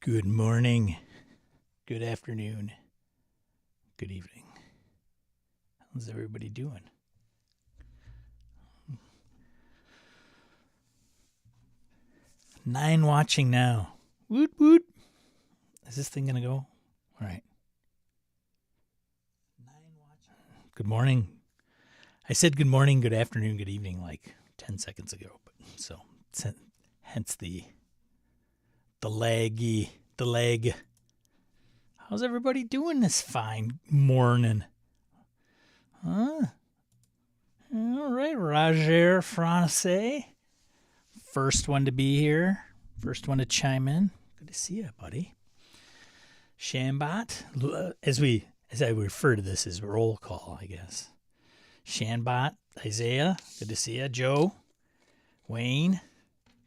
Good morning, good afternoon, good evening. How's everybody doing? Nine watching now. Woot woot. Is this thing gonna go? All right. 9 watching. Good morning. I said good morning, good afternoon, good evening like 10 seconds ago, but so hence the leg. How's everybody doing this fine morning? Huh? All right, Roger Francais. First one to be here. First one to chime in. Good to see you, buddy. Shanbot, as I refer to this as roll call, I guess. Shanbot, Isaiah, good to see you. Joe, Wayne,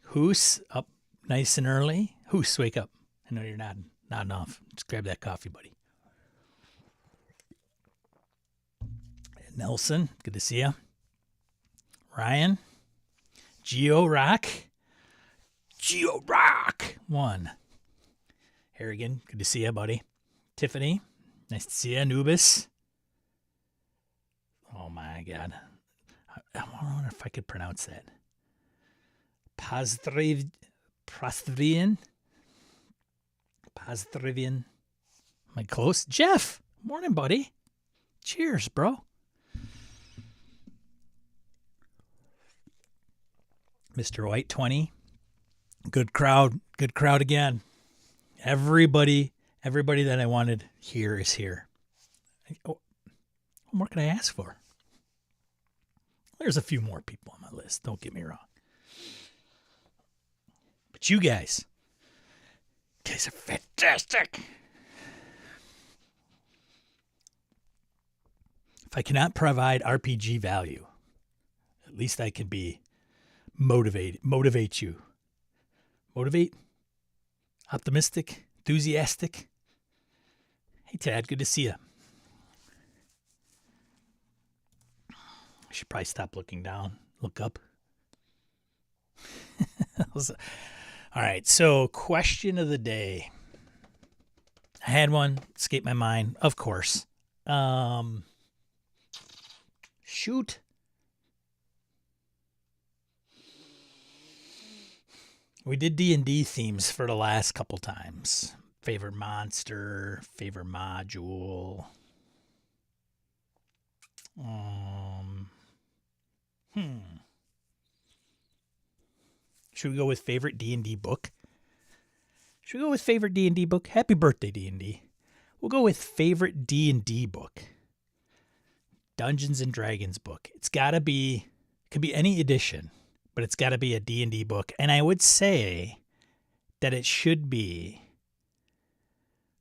Hoos, up nice and early. Hoos, wake up. I know you're not off. Just grab that coffee, buddy. Nelson, good to see you. Ryan, Geo Rock, 1. Harrigan, good to see you, buddy. Tiffany, nice to see you. Anubis. Oh my God, I wonder if I could pronounce that. Pastrivian. Am I close? Jeff, morning, buddy. Cheers, bro. Mr. White 20. Good crowd again. Everybody that I wanted here is here. What more can I ask for? There's a few more people on my list, don't get me wrong. But you guys are fantastic. If I cannot provide RPG value, at least I can be motivate you. Motivate? Optimistic? Enthusiastic? Hey, Tad, good to see you. I should probably stop looking down, look up. All right, so question of the day. I had one, escaped my mind, of course. Shoot. We did D&D themes for the last couple times. Favorite monster, favorite module. Should we go with favorite D&D book? Happy birthday, D&D. We'll go with favorite D&D book. Dungeons and Dragons book. It's got to be, it could be any edition, but it's got to be a D&D book. And I would say that it should be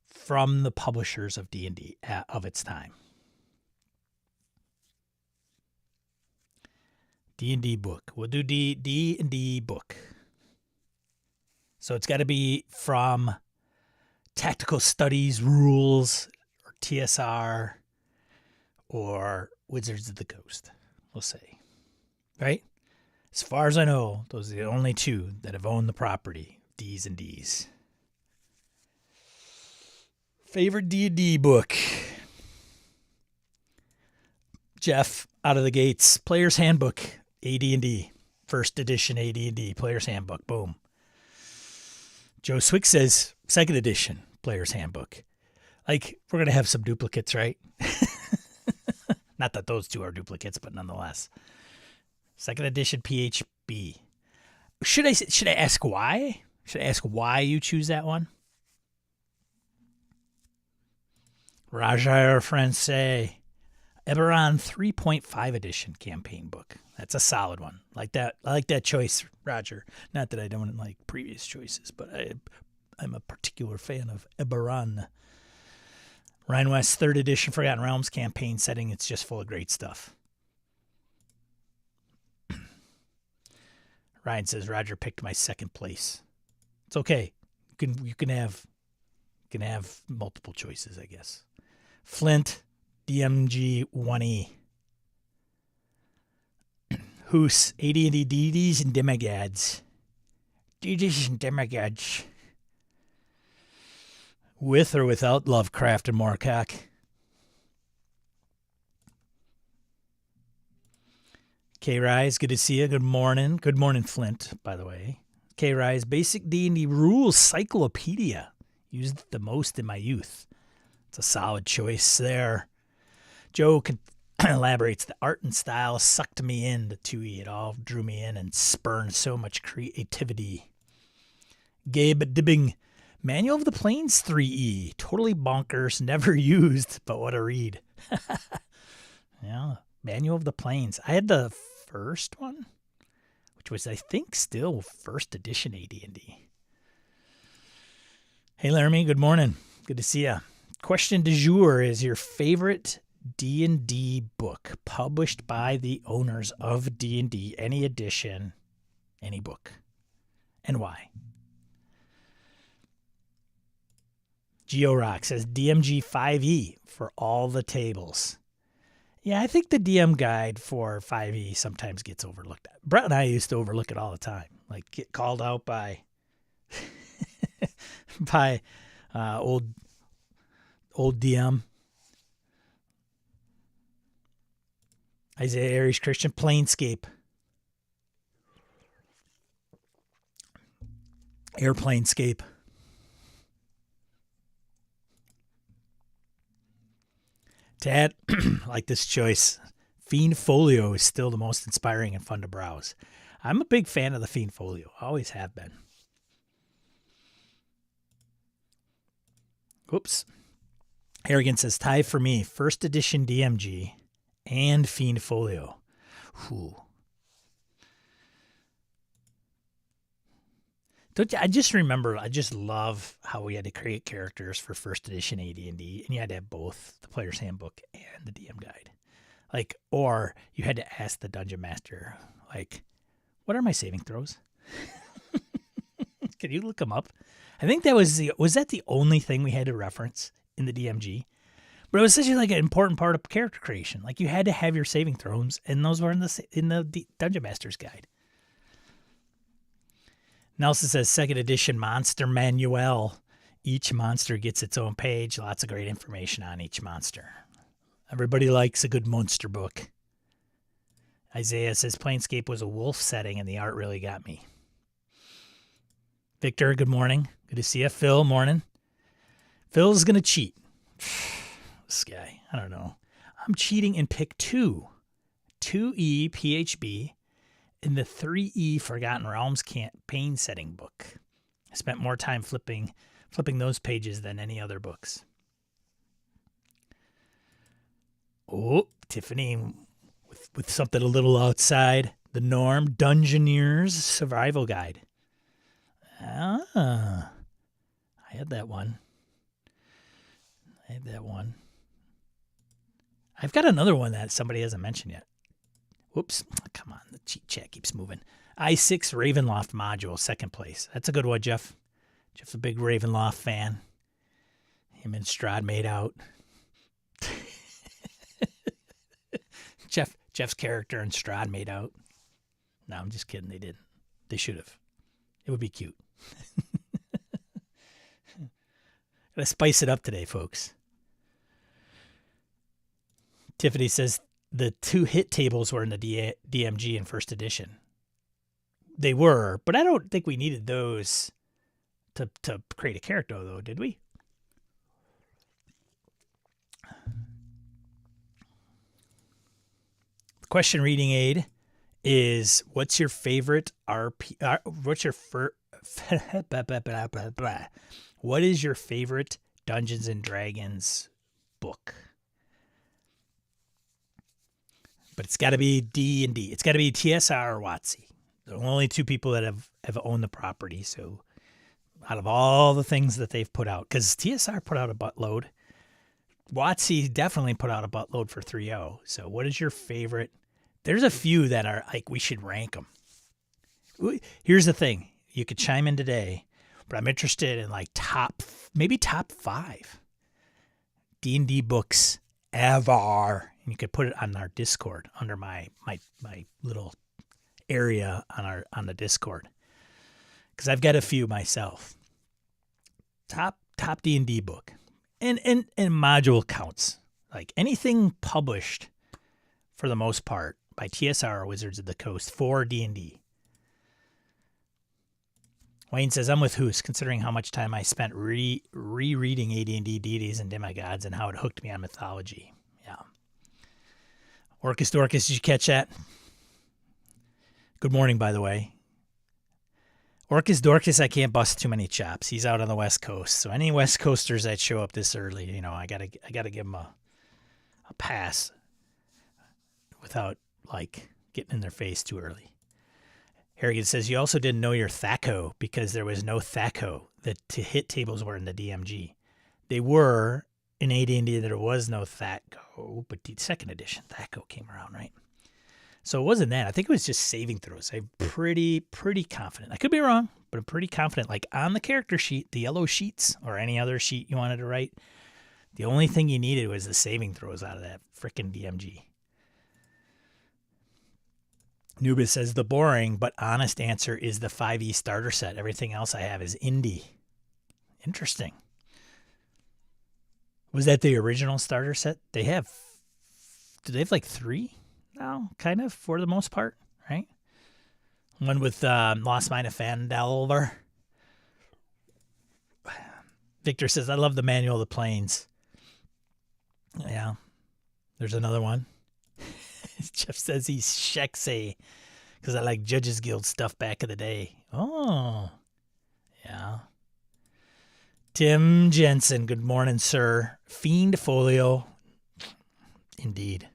from the publishers of D&D of its time. D&D book. We'll do D&D book. So it's got to be from Tactical Studies Rules or TSR or Wizards of the Coast, we'll say. Right? As far as I know, those are the only two that have owned the property, D's and D's. Favorite D&D book? Jeff, out of the gates, Player's Handbook, AD&D. First edition AD&D, Player's Handbook, boom. Joe Swick says, second edition, Player's Handbook. Like, we're going to have some duplicates, right? Not that those two are duplicates, but nonetheless. Second edition PHB. Should I ask why? Should I ask why you choose that one? Roger Francais. Eberron 3.5 edition campaign book. That's a solid one. I like that choice, Roger. Not that I don't like previous choices, but I'm a particular fan of Eberron. Rhine West 3rd edition Forgotten Realms campaign setting. It's just full of great stuff. Ryan says Roger picked my second place. It's okay. You can have multiple choices, I guess. Flint DMG 1E. Hoos, AD&D DDs and Demigods. DDs and Demigods. With or without Lovecraft and Moorcock? K-Rise, good to see you. Good morning. Good morning, Flint, by the way. K-Rise, basic D&D rules cyclopedia. Used it the most in my youth. It's a solid choice there. Joe elaborates, the art and style sucked me in to 2E. It all drew me in and spurned so much creativity. Gabe Dibbing, Manual of the Plains 3E. Totally bonkers, never used, but what a read. Yeah, Manual of the Plains. I had the first one, which was, I think, still first edition AD&D. Hey, Laramie, good morning. Good to see ya. Question du jour is your favorite D&D book published by the owners of D&D, any edition, any book, and why? GeoRock says DMG 5e for all the tables. Yeah, I think the DM guide for 5e sometimes gets overlooked. Brett and I used to overlook it all the time. Like, get called out by by old DM. Isaiah Aries Christian, Planescape. Airplanescape. Tad, like this choice. Fiend Folio is still the most inspiring and fun to browse. I'm a big fan of the Fiend Folio. Always have been. Whoops. Arrogant says, tie for me. First edition DMG and Fiend Folio. Whew. I just remember, I just love how we had to create characters for first edition AD&D, and you had to have both the player's handbook and the DM guide. Like, or you had to ask the dungeon master, like, what are my saving throws? Can you look them up? I think that was that the only thing we had to reference in the DMG? But it was such like an important part of character creation. Like, you had to have your saving throws, and those were in the dungeon master's guide. Nelson says, second edition monster manual. Each monster gets its own page. Lots of great information on each monster. Everybody likes a good monster book. Isaiah says, Planescape was a wolf setting and the art really got me. Victor, good morning. Good to see you. Phil, morning. Phil's going to cheat. This guy, I don't know. I'm cheating in pick 2. 2E PHB. In the 3E Forgotten Realms campaign setting book. I spent more time flipping those pages than any other books. Oh, Tiffany with something a little outside the norm. Dungeoneer's Survival Guide. Ah, I had that one. I've got another one that somebody hasn't mentioned yet. Whoops. Come on. The cheat chat keeps moving. I6 Ravenloft module, second place. That's a good one, Jeff. Jeff's a big Ravenloft fan. Him and Strahd made out. Jeff's character and Strahd made out. No, I'm just kidding. They didn't. They should have. It would be cute. Gotta spice it up today, folks. Tiffany says, the 2 hit tables were in the DMG in first edition. They were, but I don't think we needed those to create a character, though, did we? The question reading aid is, what's your favorite what is your favorite Dungeons and Dragons book? But it's got to be D&D. It's got to be TSR or WotC. They're the only 2 people that have owned the property. So out of all the things that they've put out, because TSR put out a buttload. WotC definitely put out a buttload for 3.0. So what is your favorite? There's a few that are like, we should rank them. Here's the thing. You could chime in today, but I'm interested in like top 5 D&D books ever. And you could put it on our Discord under my little area on the Discord, because I've got a few myself. Top top D&D book. And module counts. Like anything published for the most part by TSR or Wizards of the Coast for D&D. Wayne says, I'm with Hoos, considering how much time I spent rereading AD&D deities and demigods and how it hooked me on mythology. Yeah. Orcus Dorcas, did you catch that? Good morning, by the way. Orcus Dorcas, I can't bust too many chops. He's out on the West Coast. So any West Coasters that show up this early, you know, I gotta give them a pass without, like, getting in their face too early. Harrigan says, you also didn't know your THACO because there was no THACO. The hit tables were in the DMG. They were in AD&D, there was no THACO, but the second edition THACO came around, right? So it wasn't that. I think it was just saving throws. I'm pretty confident. I could be wrong, but I'm pretty confident. Like on the character sheet, the yellow sheets, or any other sheet you wanted to write, the only thing you needed was the saving throws out of that frickin' DMG. Nubis says, the boring but honest answer is the 5e starter set. Everything else I have is indie. Interesting. Was that the original starter set? Do they have like 3 now, kind of, for the most part, right? One with Lost Mine of Phandelver. Victor says, I love the Manual of the Planes. Yeah. There's another one. Jeff says he's Sheksay because I like Judges Guild stuff back in the day. Oh, yeah. Tim Jensen, good morning, sir. Fiend Folio. Indeed.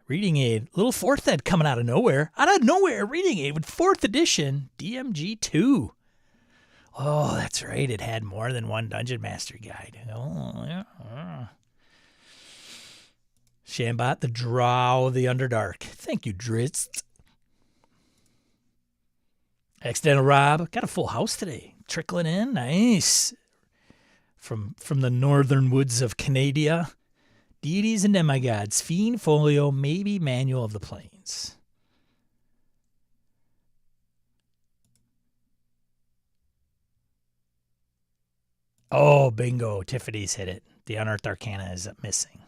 Reading aid. Little 4th ed coming out of nowhere. Reading aid with 4th edition DMG 2. Oh, that's right. It had more than one Dungeon Master guide. Oh, yeah. Shambot, the Drow, the Underdark. Thank you, Dritz. Accidental Rob, got a full house today. Trickling in, nice. From the northern woods of Canada. Deities and Demigods, Fiend Folio, maybe Manual of the Plains. Oh, bingo. Tiffany's hit it. The Unearthed Arcana is missing.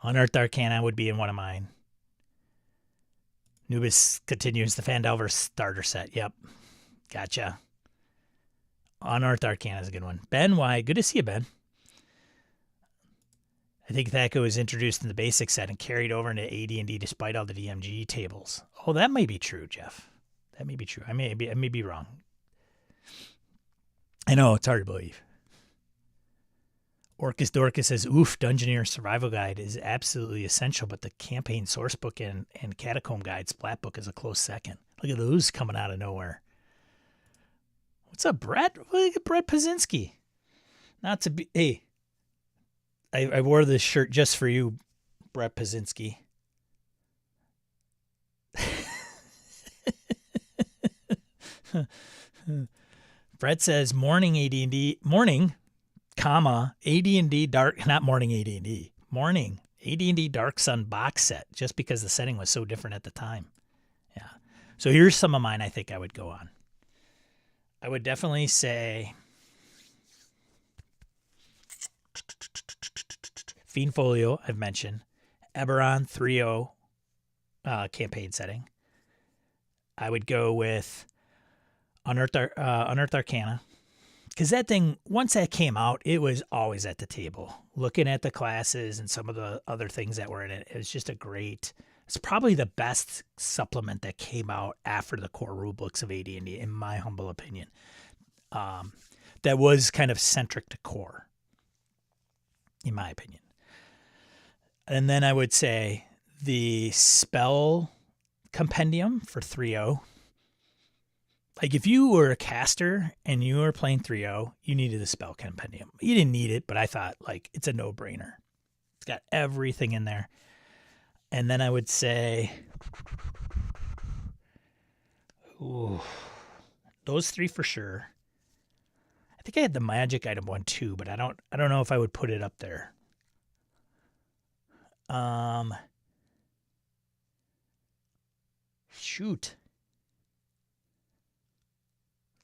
Unearthed Arcana would be in one of mine. Nubis continues the Phandelver starter set. Yep. Gotcha. Unearthed Arcana is a good one. Ben, why? Good to see you, Ben. I think THACO was introduced in the basic set and carried over into AD&D despite all the DMG tables. Oh, that may be true, Jeff. That may be true. I may be wrong. I know, it's hard to believe. Orcus Dorcas says, oof, Dungeoneer Survival Guide is absolutely essential, but the campaign sourcebook and Catacomb Guide Splat Book is a close second. Look at those coming out of nowhere. What's up, Brett? Look at Brett Pazinski. Not to be... Hey, I wore this shirt just for you, Brett Pazinski. Brett says, morning AD&D... Morning... comma, AD&D Dark, not morning AD&D, morning AD&D Dark Sun box set, just because the setting was so different at the time. Yeah. So here's some of mine I think I would go on. I would definitely say Fiend Folio, I've mentioned. Eberron 3.0 campaign setting. I would go with Unearthed Arcana. Because that thing, once that came out, it was always at the table. Looking at the classes and some of the other things that were in it, it was just it's probably the best supplement that came out after the core rulebooks of AD&D, in my humble opinion. That was kind of centric to core, in my opinion. And then I would say the spell compendium for 3.0. Like, if you were a caster and you were playing 3.0, you needed the spell compendium. You didn't need it, but I thought, like, it's a no-brainer. It's got everything in there. And then I would say, those 3 for sure. I think I had the magic item one too, but I don't know if I would put it up there. Shoot.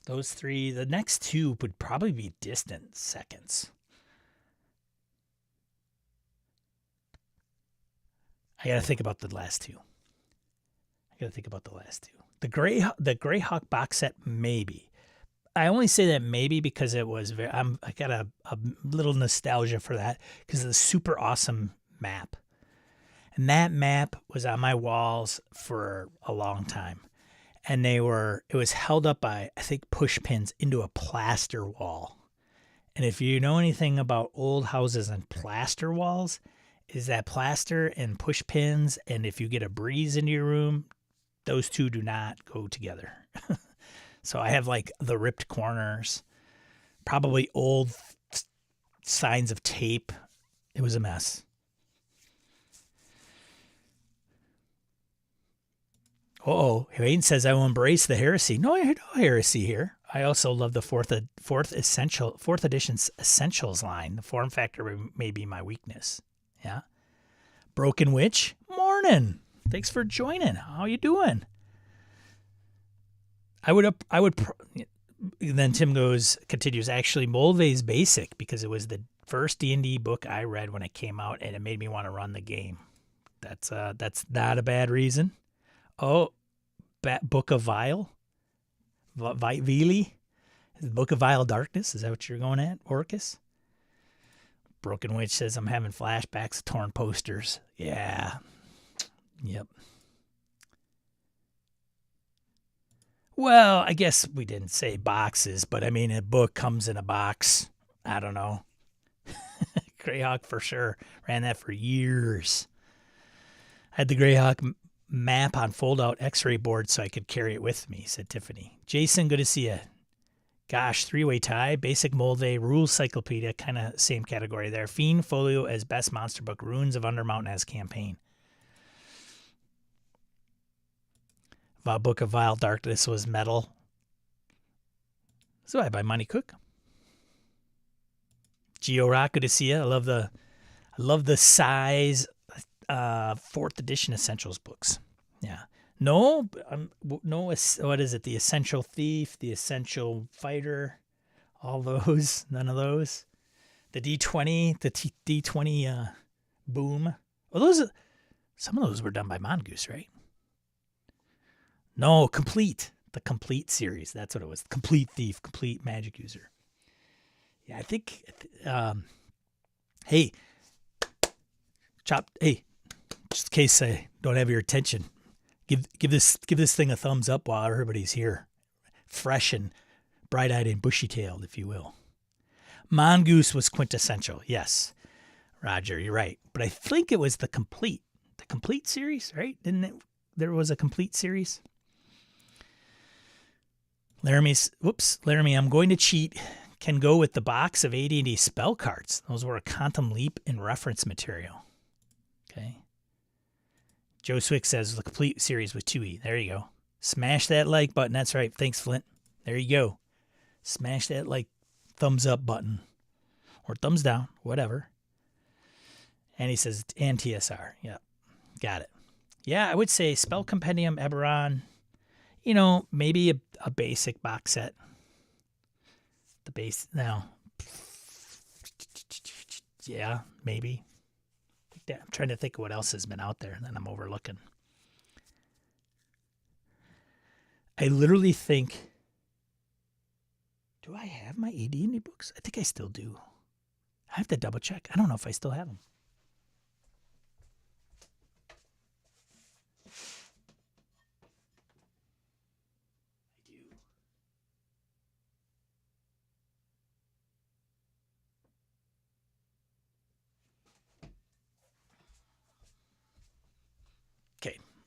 Those three. The next two would probably be distant seconds. I got to think about the last two. The Greyhawk box set, maybe. I only say that maybe because it was I got a little nostalgia for that because of the super awesome map. And that map was on my walls for a long time. And it was held up by, I think, push pins into a plaster wall. And if you know anything about old houses and plaster walls, is that plaster and push pins, and if you get a breeze into your room, those two do not go together. So I have like the ripped corners, probably old signs of tape. It was a mess. Wayne says I will embrace the heresy. No heresy here. I also love the fourth edition essentials line. The form factor may be my weakness. Yeah. Broken Witch, morning. Thanks for joining. How you doing? Then Tim continues, actually, Mulvey's basic because it was the first D&D book I read when it came out, and it made me want to run the game. That's not a bad reason. Oh, Book of Vile? Vili? Book of Vile Darkness? Is that what you're going at, Orcus? Broken Witch says, I'm having flashbacks of torn posters. Yeah. Yep. Well, I guess we didn't say boxes, but I mean, a book comes in a box. I don't know. Greyhawk for sure. Ran that for years. I had the Greyhawk map on fold-out x-ray board so I could carry it with me, said Tiffany. Jason, good to see you. Gosh, three-way tie, basic Mulvey, rules cyclopedia, kind of same category there. Fiend Folio as best monster book, Runes of Undermountain as campaign. Book of Vile Darkness was metal. So I by Money Cook. Geo Rock, good to see you. I love the size 4th edition essentials books. Yeah. No, what is it? The Essential Thief, the Essential Fighter, all those, none of those. The D20, the D20 Boom. Well, some of those were done by Mongoose, right? No, Complete. The Complete series. That's what it was. Complete Thief, Complete Magic User. Yeah, I think, hey, just in case I don't have your attention, give this thing a thumbs up while everybody's here. Fresh and bright-eyed and bushy-tailed, if you will. Mongoose was quintessential, yes. Roger, you're right. But I think it was the Complete series, right? There was a Complete series? Laramie, I'm going to cheat. Can go with the box of AD&D spell cards. Those were a Quantum Leap in reference material. Okay. Joe Swick says the Complete series with 2E. There you go. Smash that like button. That's right. Thanks, Flint. There you go. Smash that like thumbs up button. Or thumbs down. Whatever. And he says, and TSR. Yeah. Got it. Yeah, I would say Spell Compendium, Eberron. Maybe a basic box set. The base now. Yeah, maybe. I'm trying to think of what else has been out there that I'm overlooking. I literally think, do I have my AD&D books? I think I still do. I have to double check. I don't know if I still have them.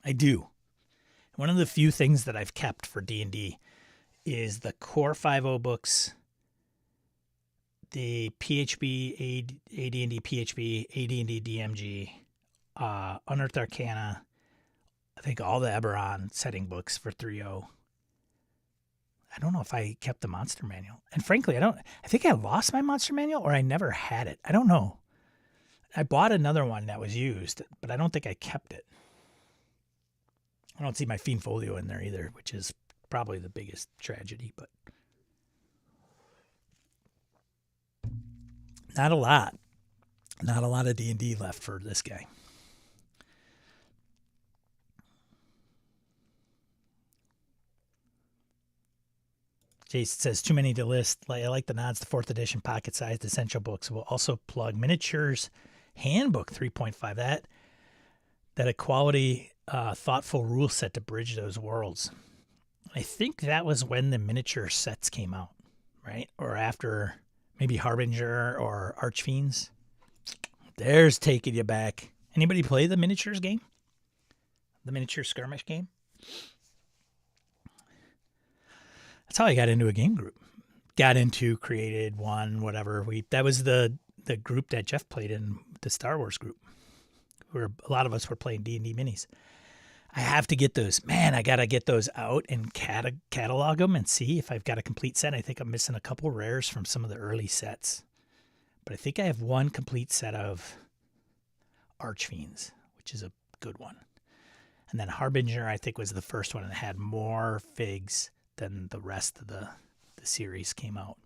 I do. One of the few things that I've kept for D&D is the core 5.0 books, the PHB, AD&D PHB, AD&D DMG, Unearthed Arcana, I think all the Eberron setting books for 3.0. I don't know if I kept the Monster Manual. And frankly, I think I lost my Monster Manual or I never had it. I don't know. I bought another one that was used, but I don't think I kept it. I don't see my Fiend Folio in there either, which is probably the biggest tragedy, but Not a lot. Not a lot of D&D left for this guy. Jason says, too many to list. I like the nods to 4th edition pocket-sized essential books. We'll also plug Miniatures Handbook 3.5. That a quality, thoughtful rule set to bridge those worlds. I think that was when the miniature sets came out, right? Or after maybe Harbinger or Archfiends. There's taking you back. Anybody play the miniatures game? The miniature skirmish game? That's how I got into a game group. Got into, created, won, whatever. That was the group that Jeff played in, the Star Wars group. Where a lot of us were playing D&D minis. I have to get those. Man, I got to get those out and catalog them and see if I've got a complete set. I think I'm missing a couple rares from some of the early sets. But I think I have one complete set of Archfiends, which is a good one. And then Harbinger, I think, was the first one and had more figs than the rest of the series came out.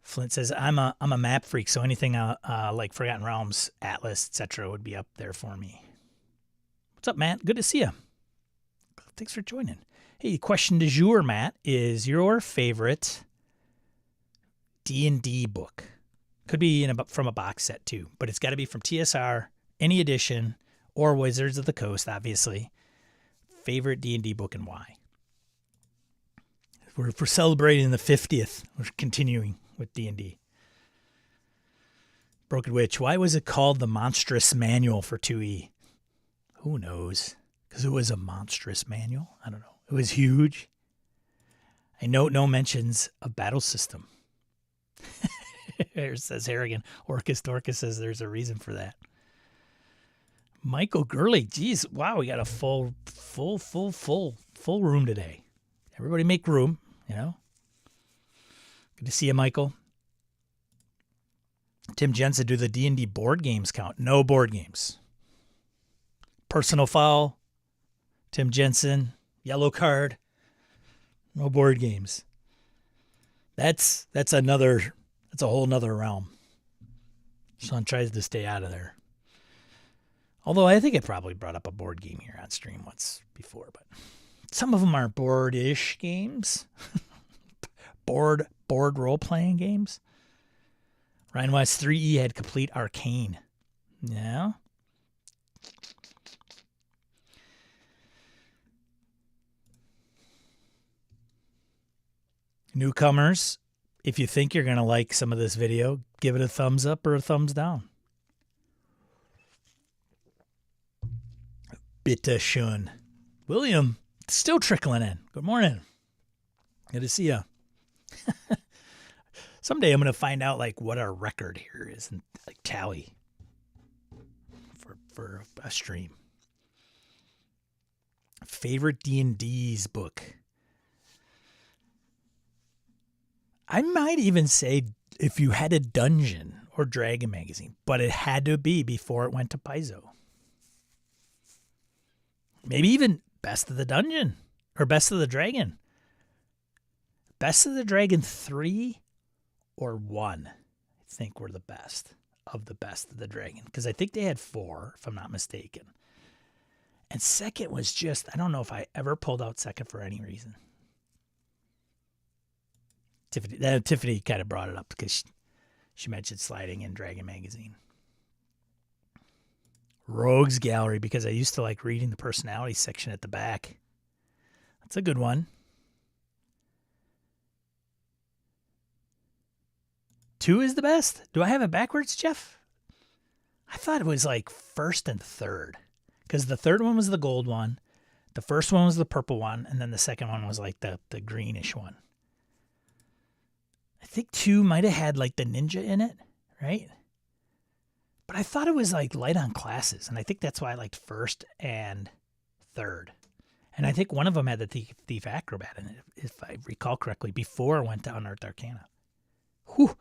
Flint says, I'm a map freak, so anything like Forgotten Realms, Atlas, etc. would be up there for me. What's up, Matt? Good to see you. Thanks for joining. Hey, question du jour, Matt, is your favorite D&D book? Could be from a box set, too, but it's got to be from TSR, any edition, or Wizards of the Coast, obviously. Favorite D&D book and why? We're celebrating the 50th. We're continuing with D&D. Broken Witch. Why was it called the Monstrous Manual for 2E? Who knows? Because it was a monstrous manual. I don't know. It was huge. I note no mentions of battle system. Says Harrigan. Orcus Dorcas says there's a reason for that. Michael Gurley. Geez, wow, we got a full room today. Everybody make room, you know. Good to see you, Michael. Tim Jensen, do the D&D board games count? No board games. Personal foul. Tim Jensen, yellow card. No board games. That's a whole nother realm. Sean tries to stay out of there. Although I think I probably brought up a board game here on stream once before, but some of them are board-ish games. board role-playing games. Ryan West 3E had complete arcane. Yeah. Newcomers, if you think you're going to like some of this video, give it a thumbs up or a thumbs down. Bitte schön. William, still trickling in. Good morning. Good to see you. Someday I'm going to find out like what our record here is and like tally for a stream. Favorite D&D's book. I might even say if you had a dungeon or Dragon magazine, but it had to be before it went to Paizo. Maybe even Best of the Dungeon or Best of the Dragon. Best of the Dragon 3 or 1, I think were the best of the Dragon. Because I think they had 4, if I'm not mistaken. And second was just, I don't know if I ever pulled out second for any reason. Tiffany kind of brought it up because she mentioned sliding in Dragon magazine. Rogues Gallery, because I used to like reading the personality section at the back. That's a good one. 2 is the best. Do I have it backwards, Jeff? I thought it was like first and third. Because the third one was the gold one. The first one was the purple one. And then the second one was like the greenish one. I think 2 might have had like the ninja in it, right? But I thought it was like light on classes. And I think that's why I liked first and third. And I think one of them had the Thief Acrobat in it, if I recall correctly, before it went to Unearthed Arcana. Whew.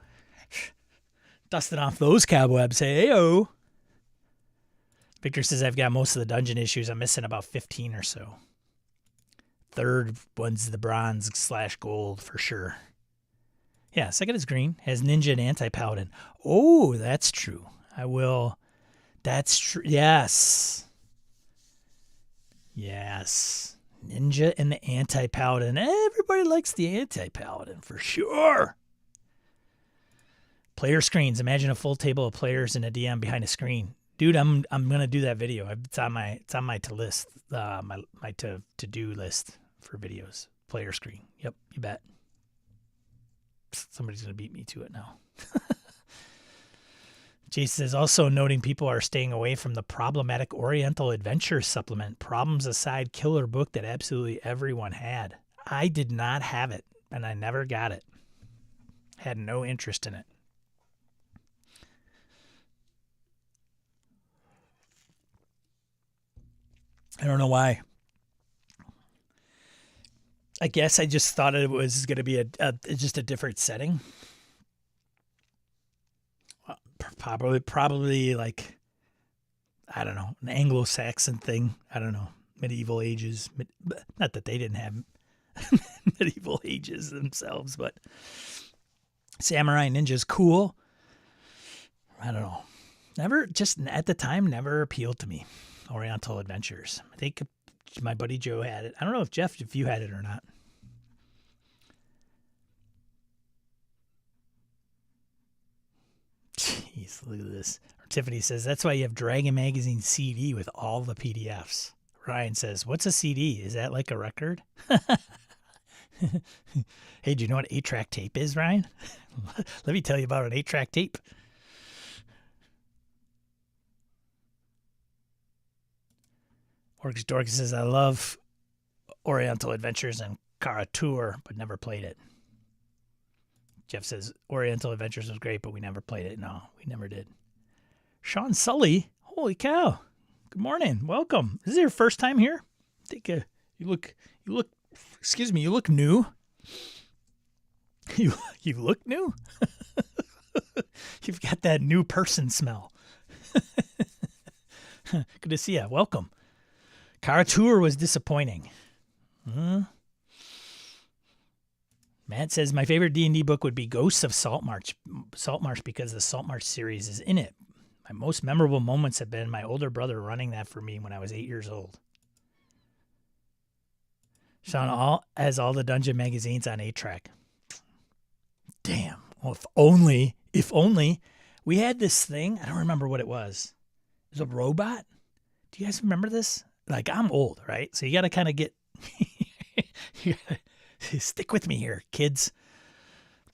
Dusting off those cobwebs. Hey-o. Victor says, I've got most of the dungeon issues. I'm missing about 15 or so. Third one's the bronze /gold for sure. Yeah, second is green. Has ninja and anti-paladin. Oh, that's true. I will. That's true. Yes. Yes. Ninja and the anti-paladin. Everybody likes the anti-paladin for sure. Player screens. Imagine a full table of players and a DM behind a screen. Dude, I'm gonna do that video. It's on my to list. My to do list for videos. Player screen. Yep, you bet. Somebody's gonna beat me to it now. Jason says, also noting people are staying away from the problematic Oriental Adventure supplement. Problems aside, killer book that absolutely everyone had. I did not have it, and I never got it. Had no interest in it. I don't know why. I guess I just thought it was going to be just a different setting. Probably like, I don't know, an Anglo-Saxon thing. I don't know, medieval ages. Not that they didn't have medieval ages themselves, but samurai ninjas, cool. I don't know. Never, just at the time, never appealed to me. Oriental Adventures. I think my buddy Joe had it. I don't know if Jeff, if you had it or not. Jeez, look at this. Tiffany says, that's why you have Dragon Magazine CD with all the PDFs. Ryan says, what's a CD? Is that like a record? Hey, do you know what 8-track tape is, Ryan? Let me tell you about an 8-track tape. Orcs Dork says, I love Oriental Adventures and Kara Tour, but never played it. Jeff says, Oriental Adventures was great, but we never played it. No, we never did. Sean Sully, holy cow. Good morning. Welcome. Is this your first time here? I think you look, excuse me, you look new. You look new? You've got that new person smell. Good to see you. Welcome. Kara Tour was disappointing. Matt says, my favorite D&D book would be Ghosts of Saltmarsh because the Saltmarsh series is in it. My most memorable moments have been my older brother running that for me when I was 8 years old. Sean has all the dungeon magazines on 8-track. Damn. Well, if only we had this thing. I don't remember what it was. It was a robot. Do you guys remember this? Like, I'm old, right? So you got to kind of get, you gotta stick with me here, kids.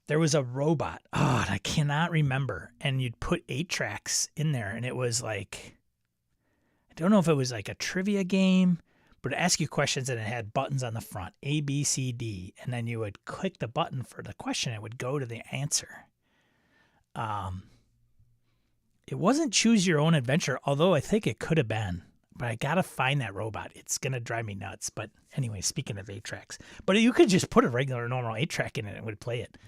There was a robot. Oh, and I cannot remember. And you'd put 8 tracks in there. And it was like, I don't know if it was like a trivia game, but it'd ask you questions and it had buttons on the front, A, B, C, D. And then you would click the button for the question. It would go to the answer. It wasn't Choose Your Own Adventure, although I think it could have been. But I got to find that robot. It's going to drive me nuts. But anyway, speaking of 8 tracks. But you could just put a regular, normal 8 track in it and it would play it.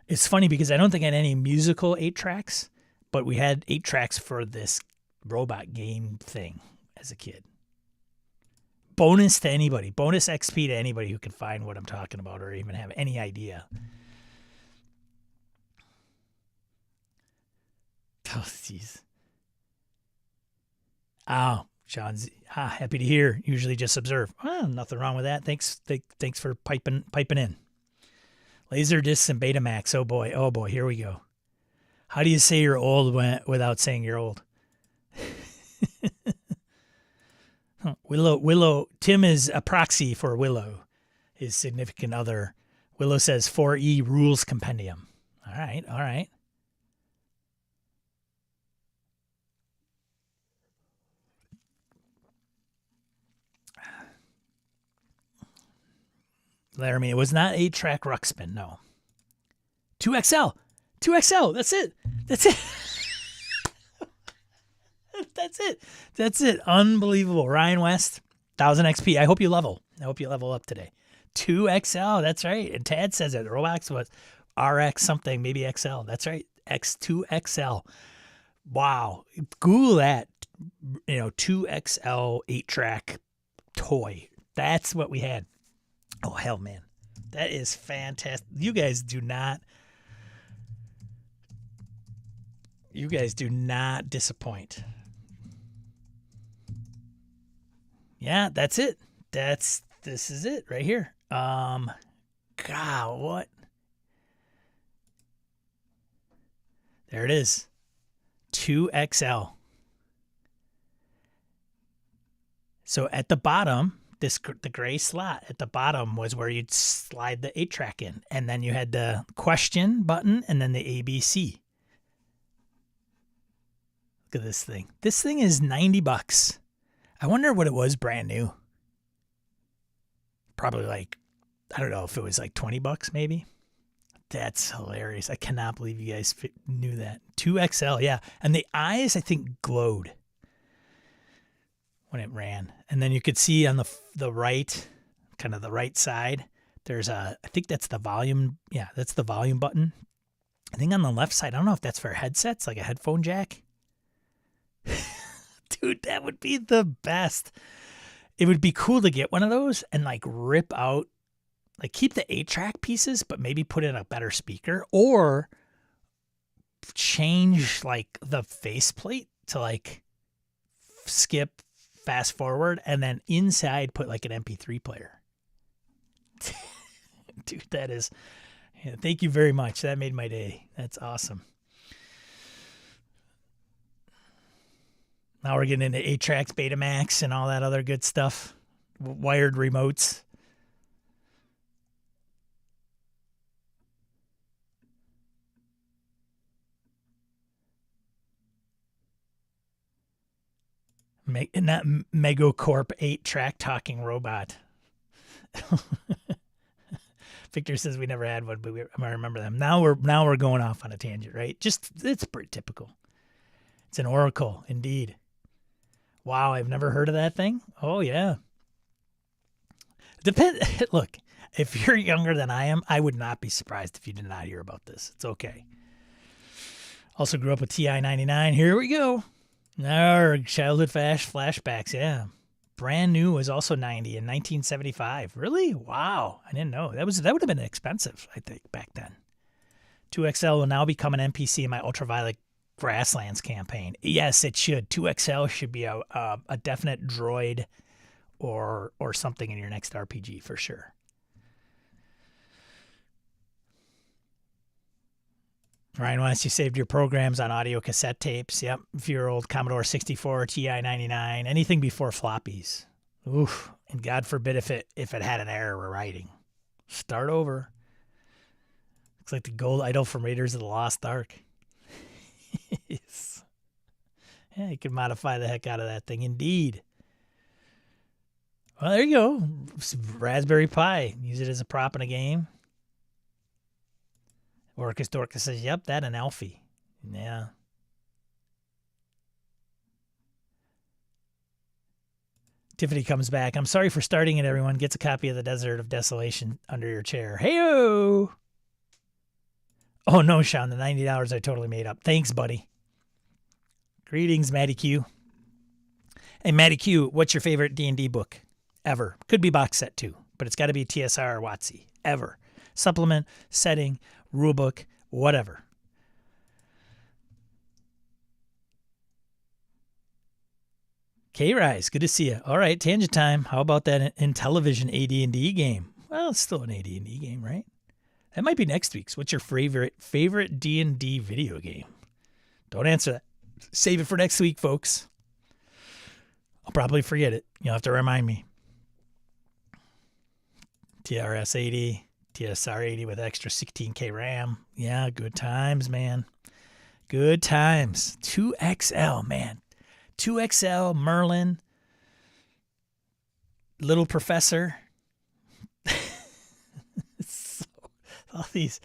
It's funny because I don't think I had any musical 8 tracks, but we had 8 tracks for this robot game thing as a kid. Bonus to anybody. Bonus XP to anybody who can find what I'm talking about or even have any idea. Oh, jeez. Oh, Sean's happy to hear. Usually just observe. Oh, nothing wrong with that. Thanks for piping in. Laser discs and Betamax. Oh boy, here we go. How do you say you're old without saying you're old? Willow. Tim is a proxy for Willow, his significant other. Willow says 4E rules compendium. All right. Laramie, it was not 8-track Ruxpin, no. 2XL. That's it. That's it. Unbelievable. Ryan West, 1000 XP. I hope you level up today. 2XL. That's right. And Tad says it. Roblox was RX something, maybe XL. That's right. X2XL. Wow. Google that. 2XL 8-track toy. That's what we had. Oh, hell, man. That is fantastic. You guys do not You guys do not disappoint. Yeah, that's it. This is it right here. God, what? There it is. 2XL. So at the bottom, the gray slot at the bottom was where you'd slide the 8-track in. And then you had the question button and then the ABC. Look at this thing. This thing is $90. I wonder what it was brand new. Probably like, I don't know if it was like $20 maybe. That's hilarious. I cannot believe you guys knew that. 2XL, yeah. And the eyes, I think, glowed when it ran. And then you could see on the right, kind of the right side, there's I think that's the volume. Yeah, that's the volume button. I think on the left side, I don't know if that's for headsets, like a headphone jack. Dude, that would be the best. It would be cool to get one of those and like rip out, like keep the 8-track pieces, but maybe put in a better speaker, or change like the faceplate to like skip, fast forward, and then inside put like an MP3 player. Dude, that is, yeah, thank you very much. That made my day. That's awesome. Now we're getting into 8-tracks, Betamax, and all that other good stuff. Wired remotes. Not Megacorp 8-track talking robot. Victor says we never had one, but I remember them. Now we're going off on a tangent, right? It's pretty typical. It's an Oracle, indeed. Wow, I've never heard of that thing. Oh yeah. Look, if you're younger than I am, I would not be surprised if you did not hear about this. It's okay. Also grew up with TI-99. Here we go. Our childhood flashbacks, yeah. Brand new was also 90 in 1975. Really? Wow. I didn't know. That would have been expensive, I think, back then. 2XL will now become an NPC in my Ultraviolet Grasslands campaign. Yes, it should. 2XL should be a definite droid or something in your next RPG for sure. Ryan wants you saved your programs on audio cassette tapes. Yep. If your old Commodore 64, TI-99, anything before floppies. Oof. And God forbid if it had an error writing. Start over. Looks like the gold idol from Raiders of the Lost Ark. Yes. Yeah, you can modify the heck out of that thing. Indeed. Well, there you go. Raspberry Pi. Use it as a prop in a game. Orcus Dorcas says, yep, that and Alfie. Yeah. Tiffany comes back. I'm sorry for starting it, everyone. Gets a copy of The Desert of Desolation under your chair. Hey-o! Oh, no, Sean. The $90 I totally made up. Thanks, buddy. Greetings, Matty Q. Hey, Matty Q, what's your favorite D&D book ever? Could be box set, too, but it's got to be TSR or WotC. Ever. Supplement, setting, rulebook, whatever. K-Rise, good to see you. All right, tangent time. How about that in television AD&D game? Well, it's still an AD&D game, right? That might be next week's. What's your favorite D&D video game? Don't answer that. Save it for next week, folks. I'll probably forget it. You'll have to remind me. TRS 80. TSR 80 with extra 16K RAM. Yeah, good times, man. Good times. 2XL, man. 2XL, Merlin, Little Professor. So, all these,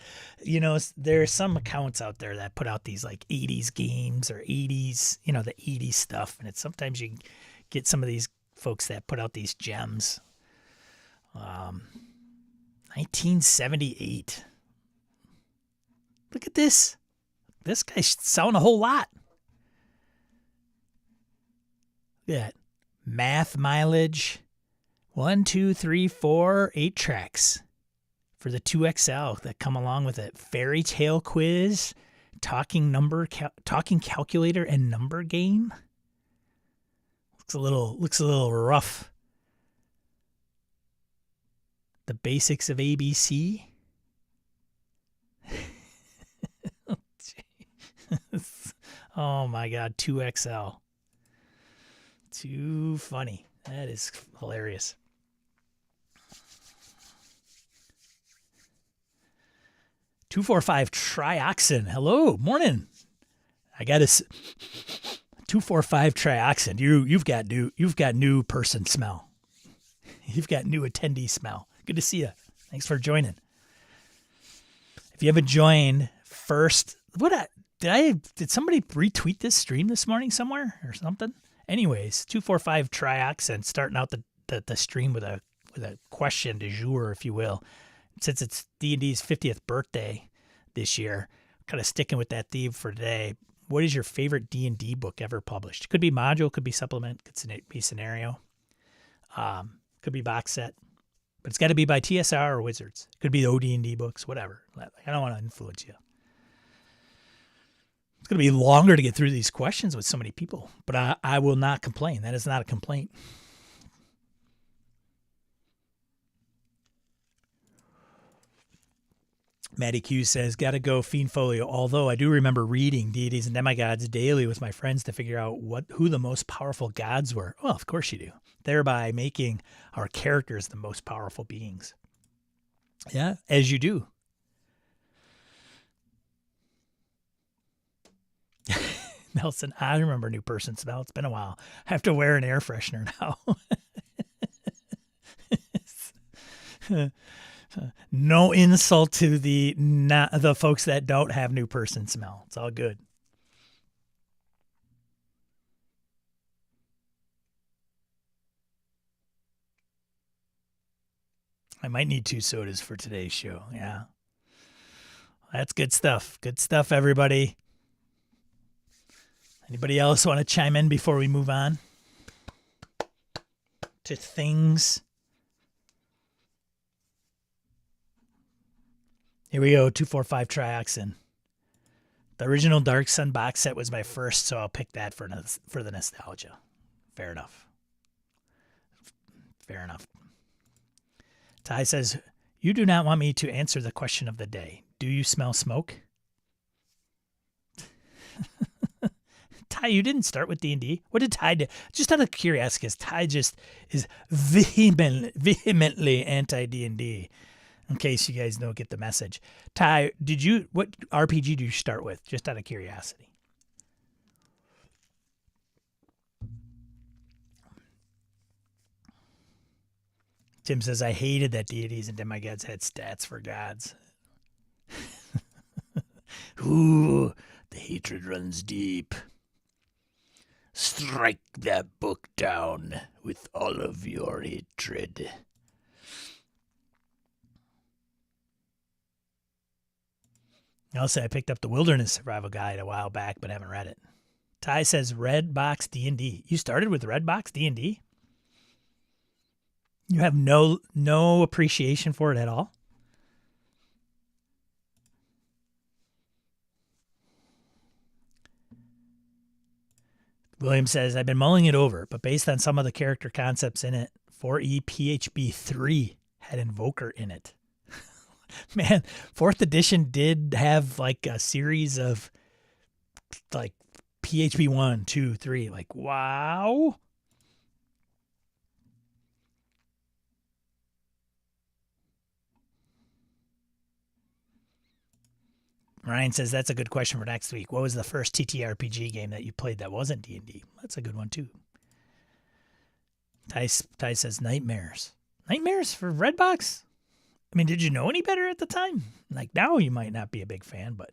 there are some accounts out there that put out these like 80s games or 80s, the 80s stuff. And it's sometimes you get some of these folks that put out these gems. 1978. Look at this. This guy's selling a whole lot. Look at that. Math mileage. 1, 2, 3, 4, 8 tracks for the 2XL that come along with it. Fairy Tale quiz. talking calculator and number game. Looks a little rough. The basics of ABC. Oh my God, 2XL. Too funny. That is hilarious. $245 trioxin. Hello, morning. I got a $245 trioxin. You've got new person smell. You've got new attendee smell. Good to see you. Thanks for joining. If you haven't joined, first, did somebody retweet this stream this morning somewhere or something? Anyways, 245 trioxin, starting out the stream with a question du jour, if you will. Since it's D&D's 50th birthday this year, kind of sticking with that theme for today. What is your favorite D&D book ever published? Could be module, could be supplement, could be scenario, could be box set, but it's got to be by TSR or Wizards. Could be the OD&D books, whatever. I don't want to influence you. It's going to be longer to get through these questions with so many people, but I will not complain. That is not a complaint. Maddie Q says, gotta go Fiend Folio. Although I do remember reading Deities and Demigods daily with my friends to figure out who the most powerful gods were. Well, of course you do. Thereby making our characters the most powerful beings. Yeah, as you do. Nelson, I remember new person smell. It's been a while. I have to wear an air freshener now. No insult to the folks that don't have new person smell. It's all good. I might need 2 sodas for today's show. Yeah. That's good stuff. Good stuff, everybody. Anybody else want to chime in before we move on to things? Here we go, 245 trioxin. The original Dark Sun box set was my first, so I'll pick that for the nostalgia. Fair enough. Fair enough. Ty says, you do not want me to answer the question of the day. Do you smell smoke? Ty, you didn't start with D&D. What did Ty do? Just out of curiosity, because Ty just is vehemently anti-D&D. In case you guys don't get the message. Ty, what RPG did you start with? Just out of curiosity. Tim says, I hated that deities and demigods had stats for gods. Ooh, the hatred runs deep. Strike that book down with all of your hatred. Also, I picked up the Wilderness Survival Guide a while back, but haven't read it. Ty says Red Box D&D. You started with Red Box D&D? You have no appreciation for it at all? William says, I've been mulling it over, but based on some of the character concepts in it, 4E PHB 3 had Invoker in it. Man, 4th edition did have like a series of like PHB 1, 2, 3. Like, wow. Ryan says, that's a good question for next week. What was the first TTRPG game that you played that wasn't D&D? That's a good one, too. Ty says, Nightmares. Nightmares for Redbox? I mean, did you know any better at the time? Like, now you might not be a big fan, but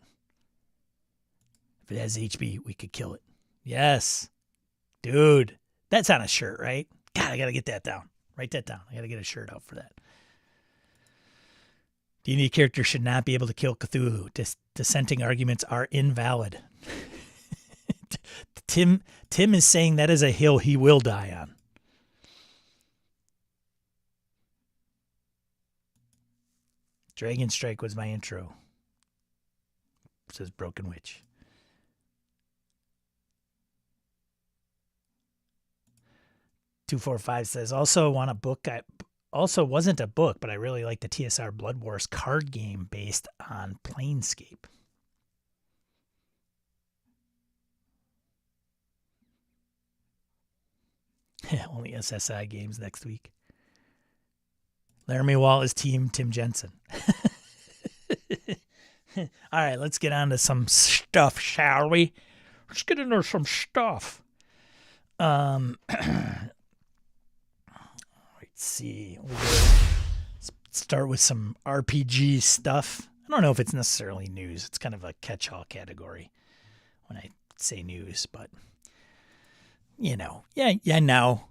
if it has HB, we could kill it. Yes. Dude, that's on a shirt, right? God, I got to get that down. Write that down. I got to get a shirt out for that. D&D characters should not be able to kill Cthulhu. Dissenting arguments are invalid. Tim is saying that is a hill he will die on. Dragon Strike was my intro. says Broken Witch. "245 says, also want a book. I also wasn't a book, but I really like the TSR Blood Wars card game based on Planescape. Only SSI games next week. Laramie Wall is Team Tim Jensen. All right, let's get on to some stuff, shall we? Let's get into some stuff. Let's see. Let's start with some RPG stuff. I don't know if it's necessarily news. It's kind of a catch-all category when I say news, but you know. Yeah, no.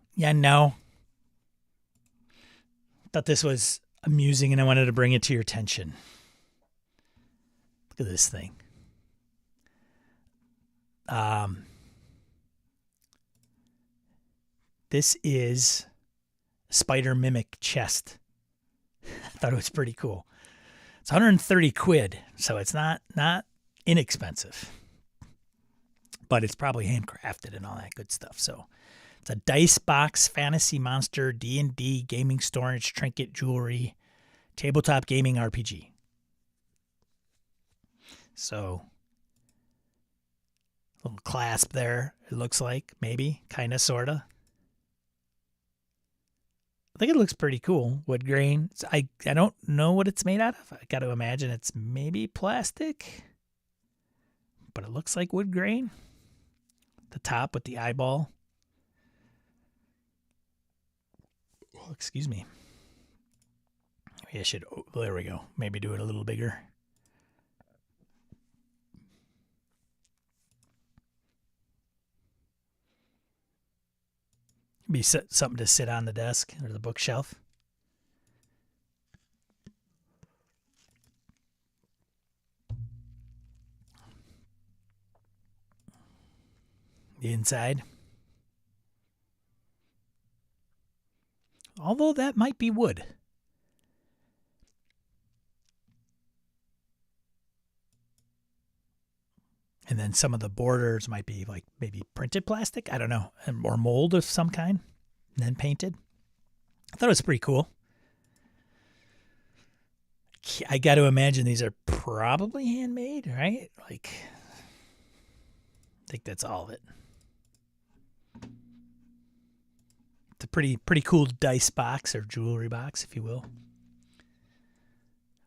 Thought this was amusing and I wanted to bring it to your attention. Look at this thing. This is Spider Mimic chest. I thought it was pretty cool. It's 130 quid, so it's not inexpensive. But it's probably handcrafted and all that good stuff. So it's a dice box, fantasy monster, D&D, gaming storage, trinket, jewelry, tabletop gaming RPG. So a little clasp there, it looks like, maybe, kind of, sort of. I think it looks pretty cool. Wood grain. I don't know what it's made out of. I got to imagine it's maybe plastic, but it looks like wood grain. The top with the eyeball. Oh, excuse me. Maybe I should, there we go. Maybe do it a little bigger. Be something to sit on the desk or the bookshelf. The inside. Although that might be wood. And then some of the borders might be like maybe printed plastic. I don't know. Or mold of some kind. And then painted. I thought it was pretty cool. I got to imagine these are probably handmade, right? Like, I think that's all of it. It's a pretty cool dice box or jewelry box, if you will.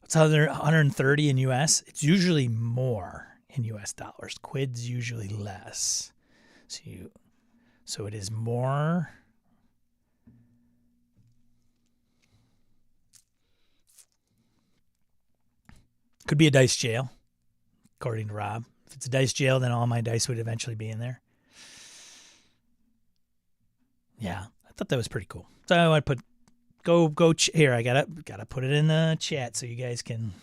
It's 130 in US. It's usually more in US dollars. Quid's usually less. So it is more. Could be a dice jail, according to Rob. If it's a dice jail, then all my dice would eventually be in there. Yeah, I thought that was pretty cool. So I want to put go here. I gotta put it in the chat so you guys can.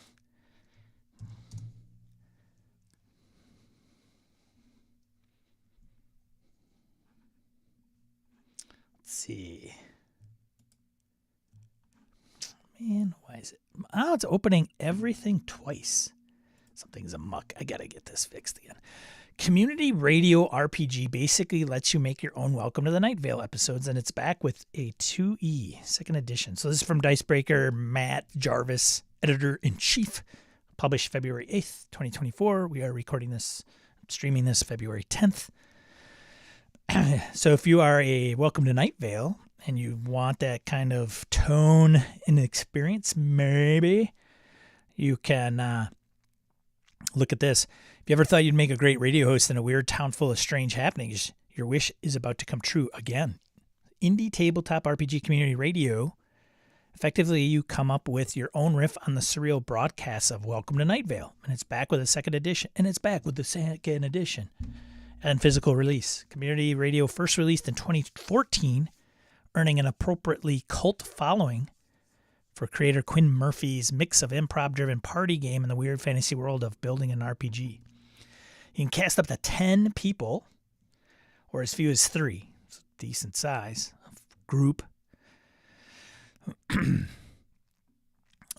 Let's see. Man, why is it? Oh, it's opening everything twice. Something's a muck. I gotta get this fixed again. Community Radio RPG basically lets you make your own Welcome to the Night Vale episodes, and it's back with a 2E, second edition. So this is from Dicebreaker, Matt Jarvis, Editor-in-Chief, published February 8th, 2024. We are recording this, streaming this February 10th. So if you are a Welcome to Night Vale and you want that kind of tone and experience, maybe you can look at this. If you ever thought you'd make a great radio host in a weird town full of strange happenings, your wish is about to come true again. Indie Tabletop RPG Community Radio. Effectively, you come up with your own riff on the surreal broadcasts of Welcome to Night Vale. And it's back with a second edition. And physical release. Community Radio first released in 2014, earning an appropriately cult following for creator Quinn Murphy's mix of improv-driven party game in the weird fantasy world of building an RPG. You can cast up to 10 people, or as few as 3. It's a decent size group.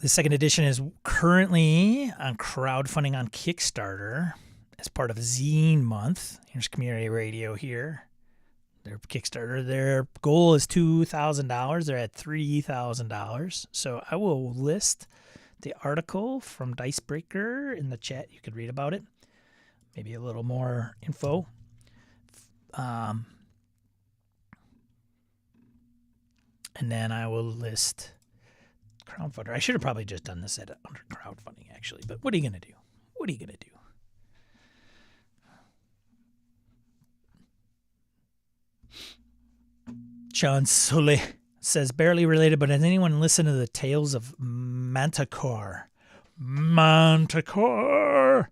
The second edition is currently on crowdfunding on Kickstarter as part of Zine Month. Here's Community Radio here. Their Kickstarter, their goal is $2,000. They're at $3,000. So I will list the article from Dicebreaker in the chat. You could read about it. Maybe a little more info. And then I will list crowdfunder. I should have probably just done this under crowdfunding, actually. But what are you going to do? What are you going to do? Sean Sully says, barely related, but has anyone listened to the Tales of Manticore? Manticore!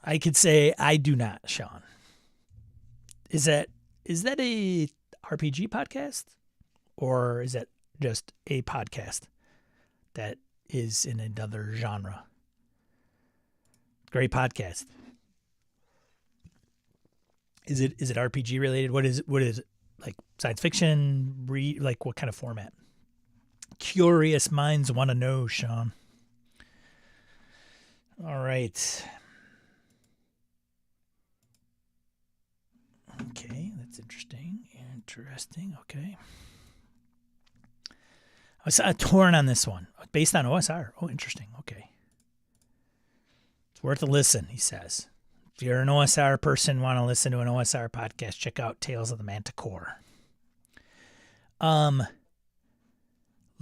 I could say I do not, Sean. Is that a RPG podcast? Or is that just a podcast that is in another genre? Great podcast. Is it RPG related? What is it? Like science fiction? Like what kind of format? Curious minds want to know, Sean. All right. Okay, that's interesting. Okay. I was torn on this one. Based on OSR. Oh, interesting. Okay. It's worth a listen, he says. If you're an OSR person, want to listen to an OSR podcast, check out Tales of the Manticore.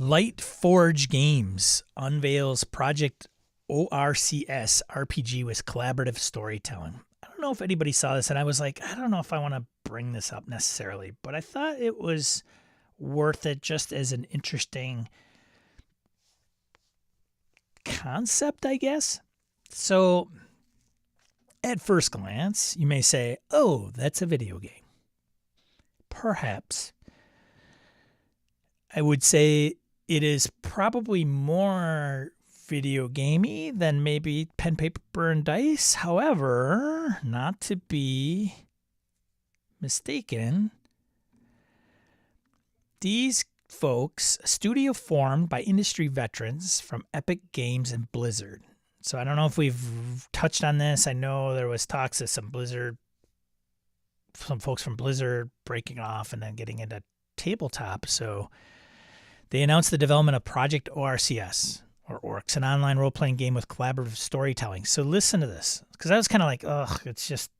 Lightforge Games unveils Project ORCS RPG with collaborative storytelling. I don't know if anybody saw this, and I was like, I don't know if I want to bring this up necessarily, but I thought it was worth it just as an interesting concept, I guess. So at first glance, you may say, oh, that's a video game. Perhaps. I would say it is probably more video gamey than maybe pen, paper, and dice. However, not to be mistaken, these folks, a studio formed by industry veterans from Epic Games and Blizzard. So I don't know if we've touched on this. I know there was talks of some folks from Blizzard breaking off and then getting into tabletop. So they announced the development of Project ORCS, or Orcs, an online role-playing game with collaborative storytelling. So listen to this, because I was kind of like, ugh, it's just,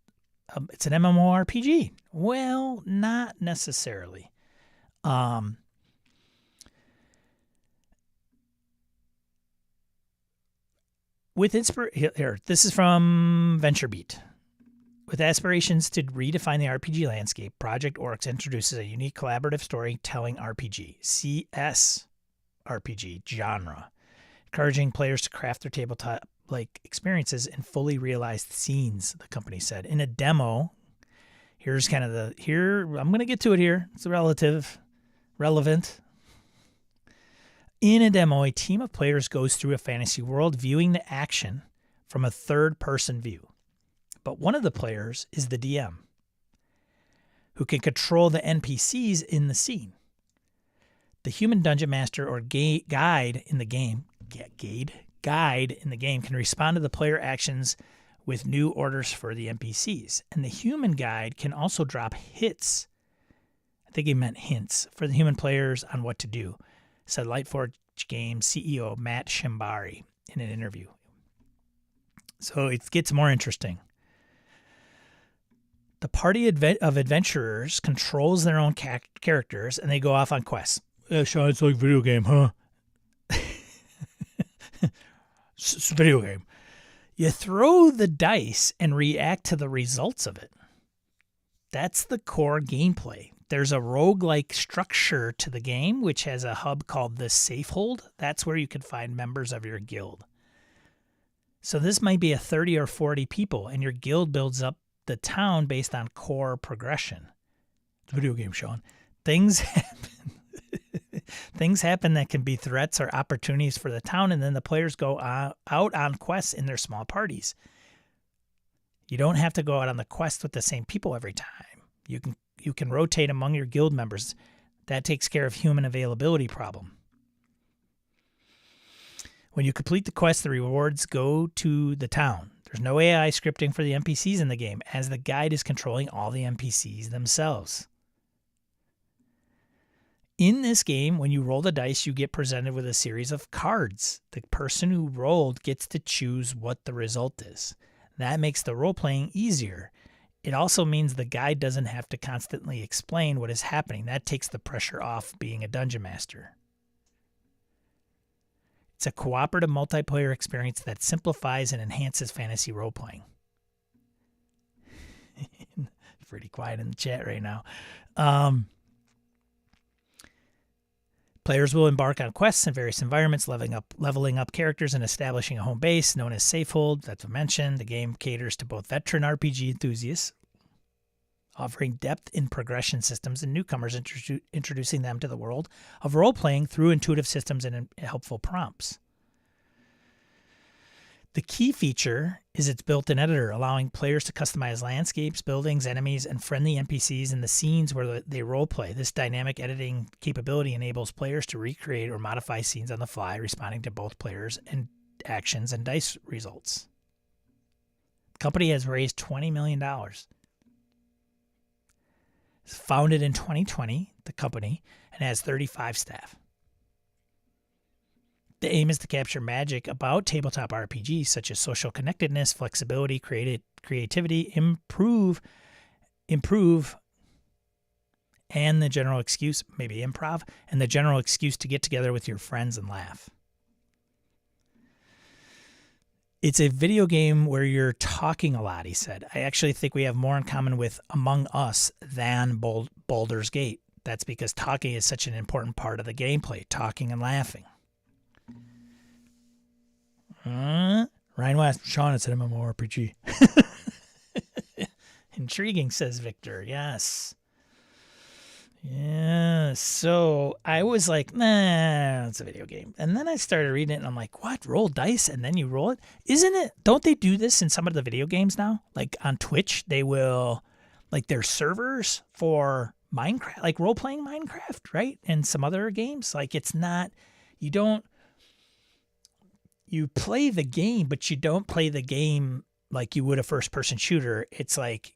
it's an MMORPG. Well, not necessarily. Here, this is from VentureBeat. With aspirations to redefine the RPG landscape, Project Orcs introduces a unique collaborative storytelling RPG, CS RPG genre, encouraging players to craft their tabletop-like experiences in fully realized scenes, the company said. In a demo, here's kind of I'm going to get to it here. It's relevant. In a demo, a team of players goes through a fantasy world, viewing the action from a third-person view. But one of the players is the DM, who can control the NPCs in the scene. The human dungeon master or guide in the game can respond to the player actions with new orders for the NPCs. And the human guide can also drop hits, I think he meant hints, for the human players on what to do, said Lightforge Games CEO Matt Shimbari in an interview. So it gets more interesting. The party of adventurers controls their own characters, and they go off on quests. Sean, it's like a video game, huh? It's a video game. You throw the dice and react to the results of it. That's the core gameplay. There's a roguelike structure to the game, which has a hub called the Safehold. That's where you can find members of your guild. So this might be a 30 or 40 people, and your guild builds up the town based on core progression. It's a video game, Sean. Things happen that can be threats or opportunities for the town, and then the players go out on quests in their small parties. You don't have to go out on the quest with the same people every time. You can rotate among your guild members. That takes care of human availability problem. When you complete the quest, the rewards go to the town. There's no AI scripting for the NPCs in the game, as the guide is controlling all the NPCs themselves. In this game, when you roll the dice, you get presented with a series of cards. The person who rolled gets to choose what the result is. That makes the role-playing easier. It also means the guide doesn't have to constantly explain what is happening. That takes the pressure off being a dungeon master. It's a cooperative multiplayer experience that simplifies and enhances fantasy role-playing. Pretty quiet in the chat right now. Players will embark on quests in various environments, leveling up characters and establishing a home base known as Safehold. That's mentioned. The game caters to both veteran RPG enthusiasts, offering depth in progression systems, and newcomers, introducing them to the world of role-playing through intuitive systems and helpful prompts. The key feature is its built-in editor, allowing players to customize landscapes, buildings, enemies, and friendly NPCs in the scenes where they roleplay. This dynamic editing capability enables players to recreate or modify scenes on the fly, responding to both players' and actions and dice results. The company has raised $20 million. It's founded in 2020, the company, and has 35 staff. The aim is to capture magic about tabletop RPGs, such as social connectedness, flexibility, creativity, improve, and the general excuse, maybe improv, and the general excuse to get together with your friends and laugh. It's a video game where you're talking a lot, he said. I actually think we have more in common with Among Us than Baldur's Gate. That's because talking is such an important part of the gameplay, talking and laughing. Ryan West, Sean, it's an MMORPG. Intriguing, says Victor. Yes. Yeah. So I was like, nah, it's a video game. And then I started reading it and I'm like, what? Roll dice and then you roll it? Isn't it? Don't they do this in some of the video games now? Like on Twitch, they will, like their servers for Minecraft, like role-playing Minecraft, right? And some other games. Like it's not, you play the game, but you don't play the game like you would a first-person shooter. It's like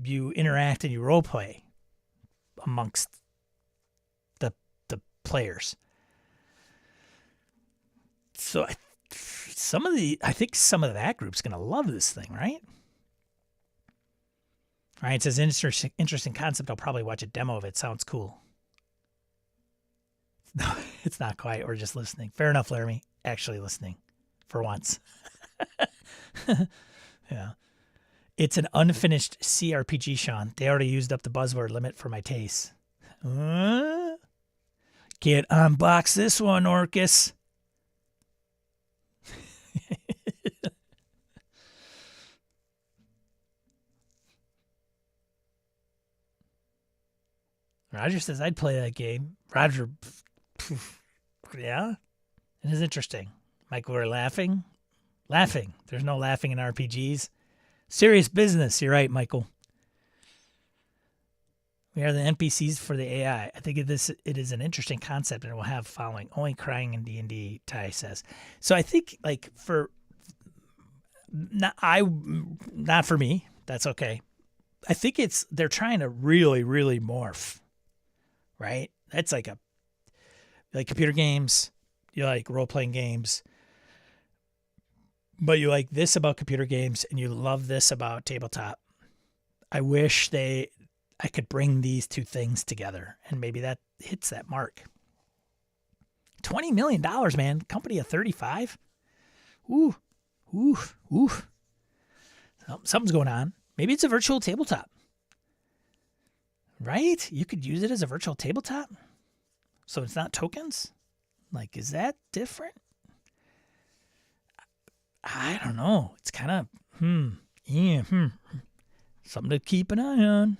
you interact and you role-play amongst the players. So I think some of that group's going to love this thing, right? All right, it says interesting concept. I'll probably watch a demo of it. Sounds cool. No, it's not quiet. We're just listening. Fair enough, Laramie. Actually listening for once. Yeah. It's an unfinished CRPG, Sean. They already used up the buzzword limit for my taste. Can't unbox this one, Orcus. Roger says I'd play that game. Roger, yeah. It is interesting. Michael, we're laughing. Laughing. There's no laughing in RPGs. Serious business. You're right, Michael. We are the NPCs for the AI. I think it is an interesting concept, and it will have following. Only crying in D&D, Ty says. So I think, like, not for me. That's okay. I think they're trying to really, really morph, right? That's like computer games. You like role-playing games, but you like this about computer games and you love this about tabletop. I wish I could bring these two things together, and maybe that hits that mark. $20 million, man. Company of 35. Ooh. Something's going on. Maybe it's a virtual tabletop, right? You could use it as a virtual tabletop, so it's not tokens. Like, is that different? I don't know. It's kind of, something to keep an eye on.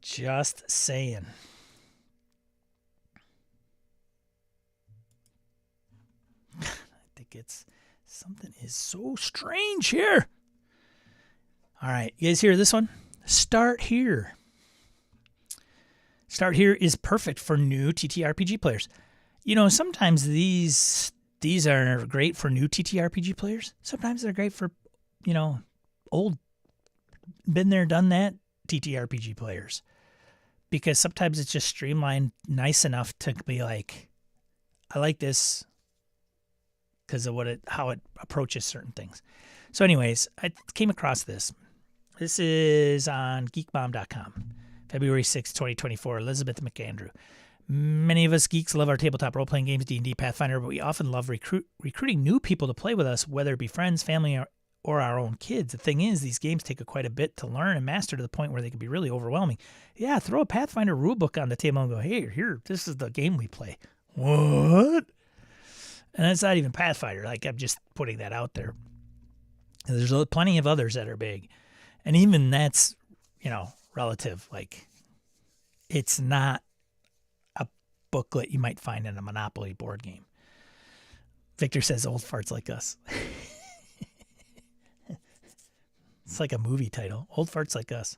Just saying. I think something is so strange here. All right. You guys hear this one? Start here. Start Here is perfect for new TTRPG players. Sometimes these are great for new TTRPG players. Sometimes they're great for, old, been there, done that TTRPG players. Because sometimes it's just streamlined nice enough to be like, I like this because of how it approaches certain things. So anyways, I came across this. This is on geekbomb.com, February 6, 2024, Elizabeth McAndrew. Many of us geeks love our tabletop role-playing games, D&D, Pathfinder, but we often love recruiting new people to play with us, whether it be friends, family, or our own kids. The thing is, these games take quite a bit to learn and master to the point where they can be really overwhelming. Yeah, throw a Pathfinder rulebook on the table and go, hey, here, this is the game we play. What? And that's not even Pathfinder. Like, I'm just putting that out there. And there's plenty of others that are big. And even that's, relative. Like, it's not a booklet you might find in a Monopoly board game. Victor says old farts like us. It's like a movie title. Old farts like us.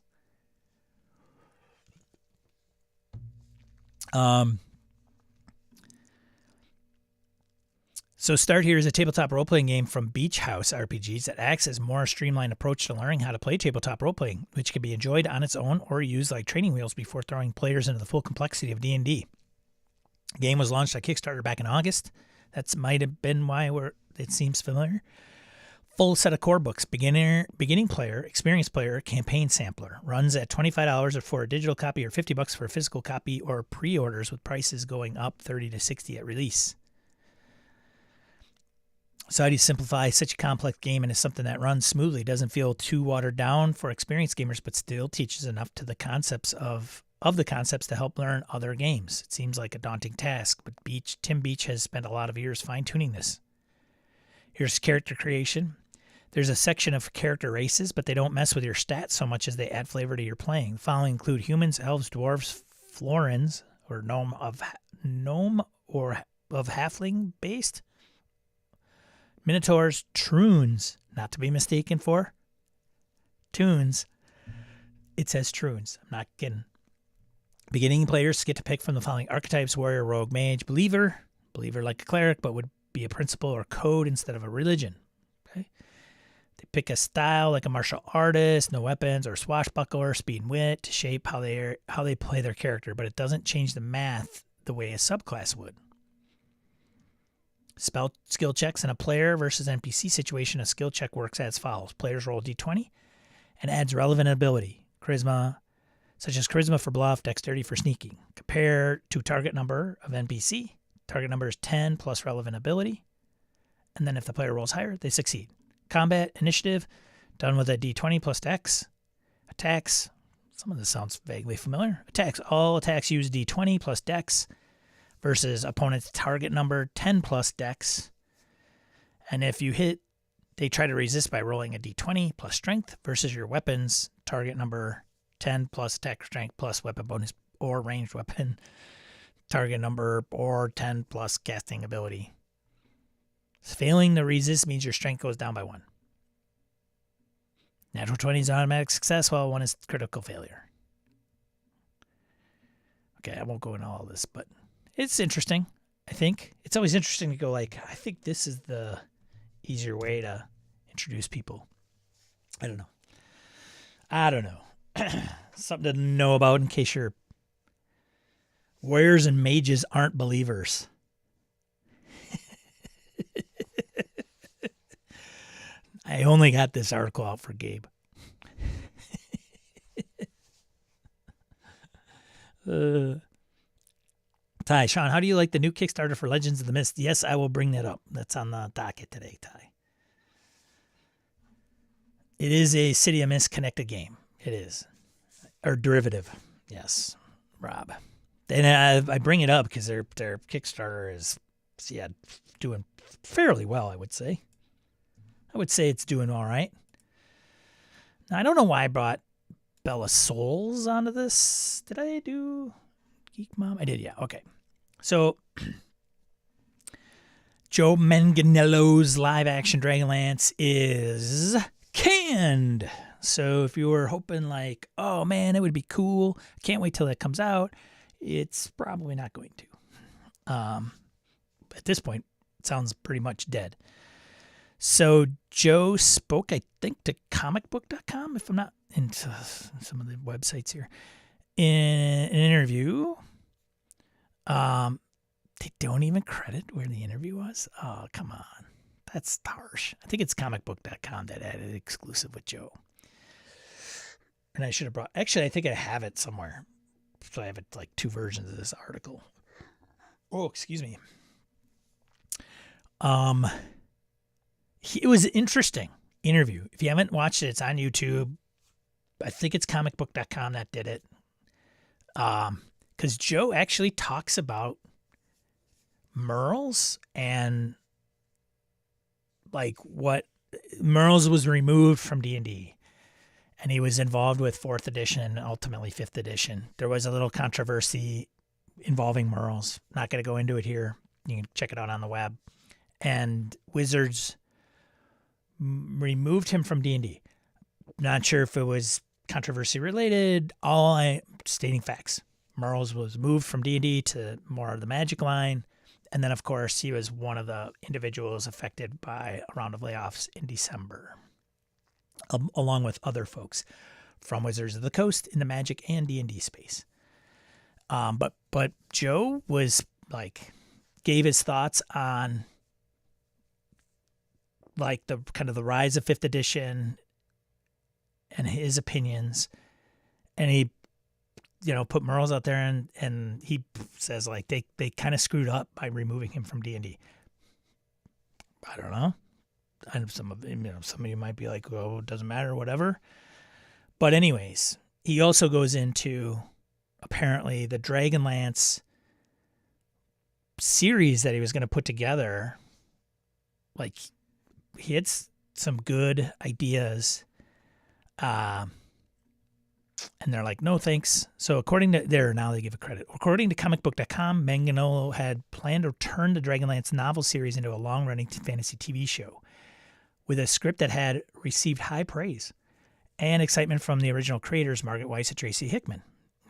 So Start Here is a tabletop role-playing game from Beach House RPGs that acts as a more streamlined approach to learning how to play tabletop role-playing, which can be enjoyed on its own or used like training wheels before throwing players into the full complexity of D&D. The game was launched on Kickstarter back in August. That might have been why it seems familiar. Full set of core books, beginning player, experienced player, campaign sampler. Runs at $25 or for a digital copy or $50 for a physical copy or pre-orders, with prices going up $30 to $60 at release. So how do you simplify such a complex game into something that runs smoothly, doesn't feel too watered down for experienced gamers, but still teaches enough to the concepts of the concepts to help learn other games? It seems like a daunting task, but Tim Beach has spent a lot of years fine-tuning this. Here's character creation. There's a section of character races, but they don't mess with your stats so much as they add flavor to your playing. The following include humans, elves, dwarves, florins, or gnome or of halfling based, minotaurs, troons, not to be mistaken for toons. It says troons. I'm not kidding. Beginning players get to pick from the following archetypes: warrior, rogue, mage, believer like a cleric, but would be a principle or code instead of a religion. Okay. They pick a style like a martial artist, no weapons, or swashbuckler, speed and wit to shape how they play their character, but it doesn't change the math the way a subclass would. Spell skill checks in a player versus NPC situation. A skill check works as follows. Players roll d20 and adds relevant ability. Charisma, such as charisma for bluff, dexterity for sneaking. Compare to target number of NPC. Target number is 10 plus relevant ability. And then if the player rolls higher, they succeed. Combat, initiative, done with a d20 plus dex. Attacks, some of this sounds vaguely familiar. Attacks, all attacks use d20 plus dex. Versus opponent's target number 10 plus dex. And if you hit, they try to resist by rolling a d20 plus strength versus your weapons target number 10 plus attack strength plus weapon bonus or ranged weapon target number or 10 plus casting ability. Failing the resist means your strength goes down by 1. Natural 20 is automatic success, while 1 is critical failure. Okay, I won't go into all this, but it's interesting, I think. It's always interesting to go like, I think this is the easier way to introduce people. I don't know. Something to know about in case your warriors and mages aren't believers. I only got this article out for Gabe. Ty, Sean, how do you like the new Kickstarter for Legends of the Mist? Yes, I will bring that up. That's on the docket today, Ty. It is a City of Mist connected game. It is. Or derivative. Yes, Rob. And I bring it up because their Kickstarter is doing fairly well, I would say. I would say it's doing all right. Now, I don't know why I brought Bella Souls onto this. Did I do Geek Mom? I did, yeah. Okay. So, Joe Manganiello's live-action Dragonlance is canned. So if you were hoping like, oh man, it would be cool, I can't wait till that comes out, It's probably not going to. At this point, it sounds pretty much dead. So Joe spoke, I think, to comicbook.com, if I'm not into some of the websites here, in an interview. They don't even credit where the interview was. Oh, come on. That's harsh. I think it's comicbook.com that had it exclusive with Joe. And I should have brought, actually, I think I have it somewhere. So I have it like 2 versions of this article. Oh, excuse me. It was an interesting interview. If you haven't watched it, it's on YouTube. I think it's comicbook.com that did it. Because Joe actually talks about Merles and like what Merles was removed from D&D, and he was involved with 4th edition and ultimately 5th edition. There was a little controversy involving Merles. Not going to go into it here. You can check it out on the web. And Wizards removed him from D&D. Not sure if it was controversy related. Stating facts. Merles was moved from D&D to more of the Magic line. And then, of course, he was one of the individuals affected by a round of layoffs in December, along with other folks from Wizards of the Coast in the Magic and D&D space. But Joe was like, gave his thoughts on like the kind of the rise of 5th edition and his opinions. And he, put Merles out there, and he says like they kind of screwed up by removing him from D&D. I don't know. And some of you might be like, "Oh, it doesn't matter, whatever." But anyways, he also goes into apparently the Dragonlance series that he was going to put together. Like, he had some good ideas. And they're like, no, thanks. So according to now they give a credit. According to comicbook.com, Manganiello had planned to turn the Dragonlance novel series into a long-running fantasy TV show with a script that had received high praise and excitement from the original creators, Margaret Weis and Tracy Hickman.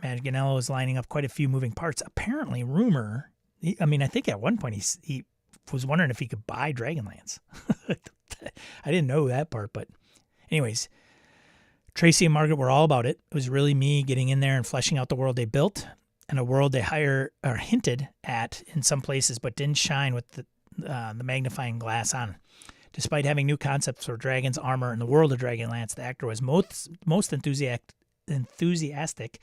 Manganiello is lining up quite a few moving parts. Apparently, I think at one point he was wondering if he could buy Dragonlance. I didn't know that part, but anyways, Tracy and Margaret were all about it. It was really me getting in there and fleshing out the world they built, and a world they hinted at in some places, but didn't shine with the magnifying glass on. Despite having new concepts for dragons, armor, and the world of Dragonlance, the actor was most enthusiastic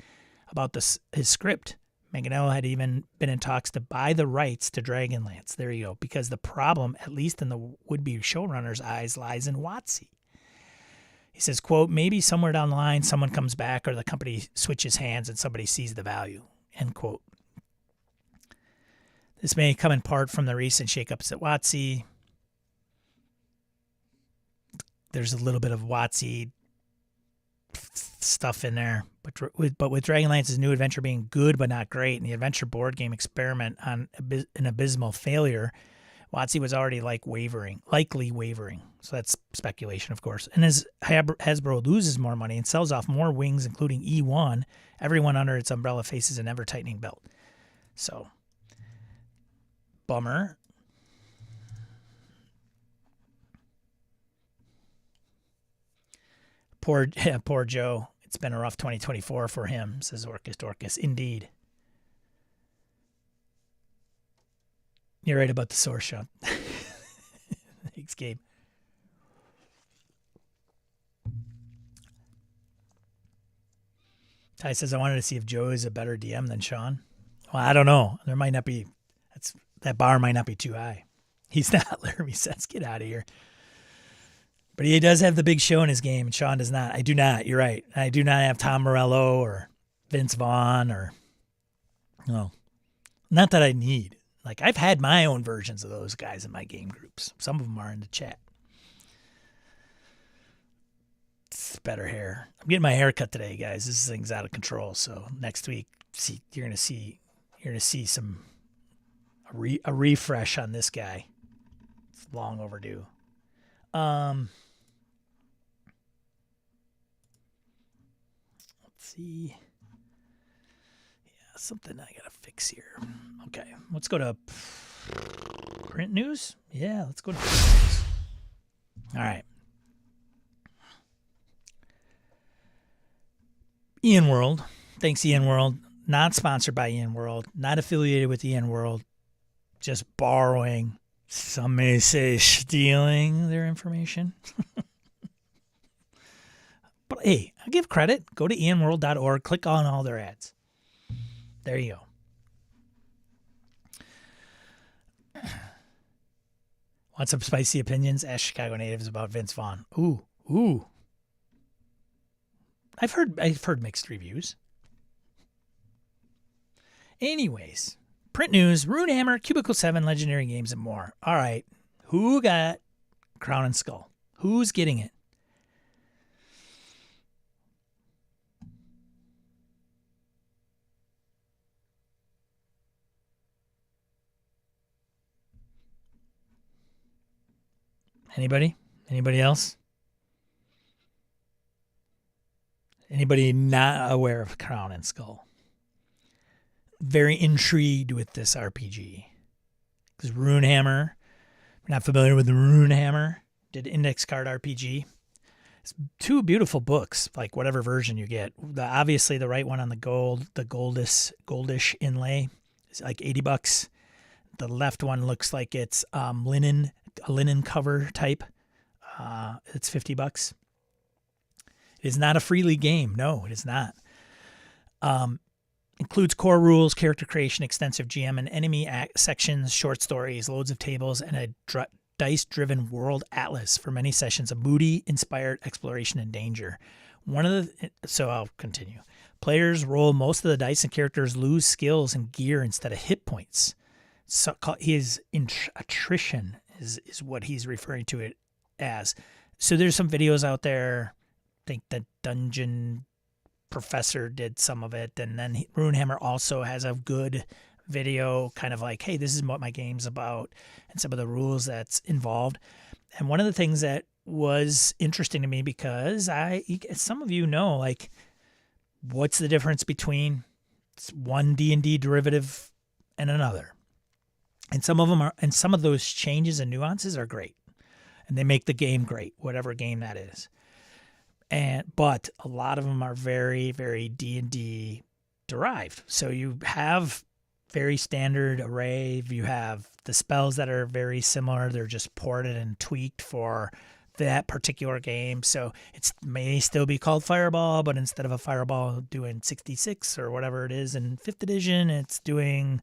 about his script. Manganiello had even been in talks to buy the rights to Dragonlance. There you go. Because the problem, at least in the would-be showrunner's eyes, lies in WotC. He says, quote, maybe somewhere down the line someone comes back or the company switches hands and somebody sees the value, end quote. This may come in part from the recent shakeups at WotC. There's a little bit of WotC stuff in there, but with Dragonlance's new adventure being good but not great, and the adventure board game experiment on an abysmal failure, WotC was already likely wavering. So that's speculation, of course. And as Hasbro loses more money and sells off more wings, including E1, everyone under its umbrella faces an ever-tightening belt. So, bummer. Poor Joe. It's been a rough 2024 for him, says Orcus Dorcas. Indeed. You're right about the source, Sean. Thanks, Gabe. Ty says, I wanted to see if Joe is a better DM than Sean. Well, I don't know. There might not be. That bar might not be too high. He's not. Laramie says, get out of here. But he does have the big show in his game, and Sean does not. I do not. You're right. I do not have Tom Morello or Vince Vaughn or, no, not that I need. Like, I've had my own versions of those guys in my game groups. Some of them are in the chat. It's better hair. I'm getting my hair cut today, guys. This thing's out of control. So next week, you're gonna see a refresh on this guy. It's long overdue. Let's see. Yeah, something I gotta fix here. Okay, let's go to print news. Yeah, let's go to print news. All right. Ian World. Thanks, Ian World. Not sponsored by Ian World. Not affiliated with Ian World. Just borrowing. Some may say stealing their information. But hey, I give credit. Go to ianworld.org. Click on all their ads. There you go. Want some spicy opinions? Ask Chicago natives about Vince Vaughn. Ooh. I've heard mixed reviews. Anyways, print news, Runehammer, Cubicle 7, Legendary Games, and more. All right, who got Crown and Skull? Who's getting it? Anybody? Anybody else? Anybody not aware of Crown and Skull? Very intrigued with this RPG. Because Runehammer, if you're not familiar with the Runehammer, did Index Card RPG. It's 2 beautiful books, like whatever version you get. Obviously, the right one on the goldish inlay is like $80. The left one looks like it's a linen cover type. It's $50. It is not a freely game. No, it is not. Includes core rules, character creation, extensive GM and enemy sections, short stories, loads of tables, and a dice-driven world atlas for many sessions of moody-inspired exploration and danger. So I'll continue. Players roll most of the dice and characters lose skills and gear instead of hit points. So his attrition is what he's referring to it as. So there's some videos out there. I think the Dungeon Professor did some of it, and then Runehammer also has a good video, kind of like, hey, this is what my game's about, and some of the rules that's involved. And one of the things that was interesting to me, because some of you know, like, what's the difference between one D&D derivative and another? And some of them are, and some of those changes and nuances are great, and they make the game great, whatever game that is. But a lot of them are very, very D&D derived. So you have very standard array. You have the spells that are very similar. They're just ported and tweaked for that particular game. So it may still be called Fireball, but instead of a Fireball doing 66 or whatever it is in 5th edition, it's doing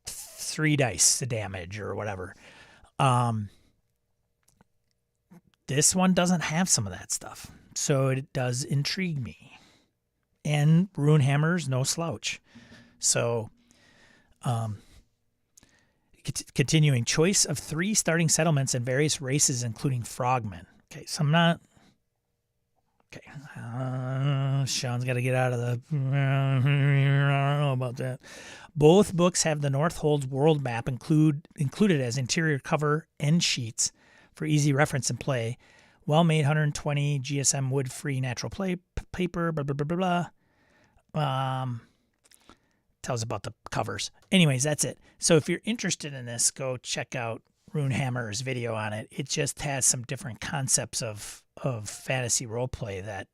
3 dice the damage or whatever. This one doesn't have some of that stuff, so it does intrigue me. And Runehammer's no slouch. So, continuing, choice of 3 starting settlements and various races, including frogmen. Okay, so I'm not... Okay, Sean's got to get out of the... I don't know about that. Both books have the Northhold world map included as interior cover and sheets for easy reference and play. Well-made 120 GSM wood-free natural play paper, blah, blah, blah, blah, blah. Tells about the covers. Anyways, that's it. So if you're interested in this, go check out Runehammer's video on it. It just has some different concepts of fantasy roleplay that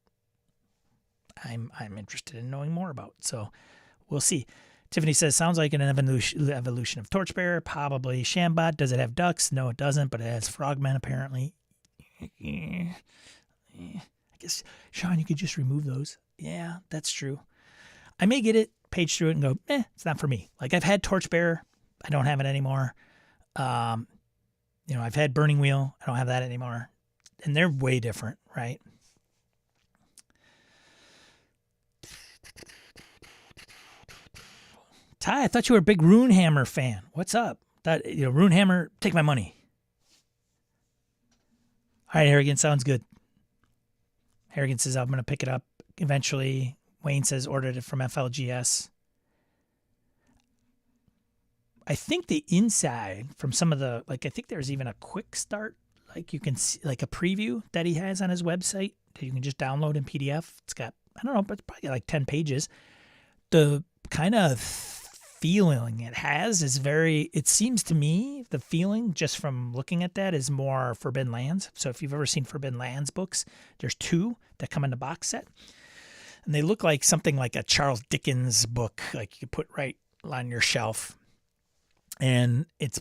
I'm interested in knowing more about. So we'll see. Tiffany says, sounds like an evolution of Torchbearer, probably Shambot. Does it have ducks? No, it doesn't, but it has frogmen, apparently. I guess, Sean, you could just remove those. Yeah, that's true. I may get it, page through it, and go, it's not for me. Like, I've had Torchbearer. I don't have it anymore. I've had Burning Wheel. I don't have that anymore. And they're way different, right? Ty, I thought you were a big Runehammer fan. What's up? Runehammer, take my money. All right, Harrigan, sounds good. Harrigan says, I'm going to pick it up eventually. Wayne says, ordered it from FLGS. I think the inside from some of the, I think there's even a quick start. Like, you can see, like, a preview that he has on his website that you can just download in PDF. It's got, I don't know, but it's probably got like 10 pages. The kind of feeling it has is it seems to me the feeling just from looking at that is more Forbidden Lands. So if you've ever seen Forbidden Lands books, there's 2 that come in the box set. And they look like something like a Charles Dickens book, like you could put right on your shelf. And it's,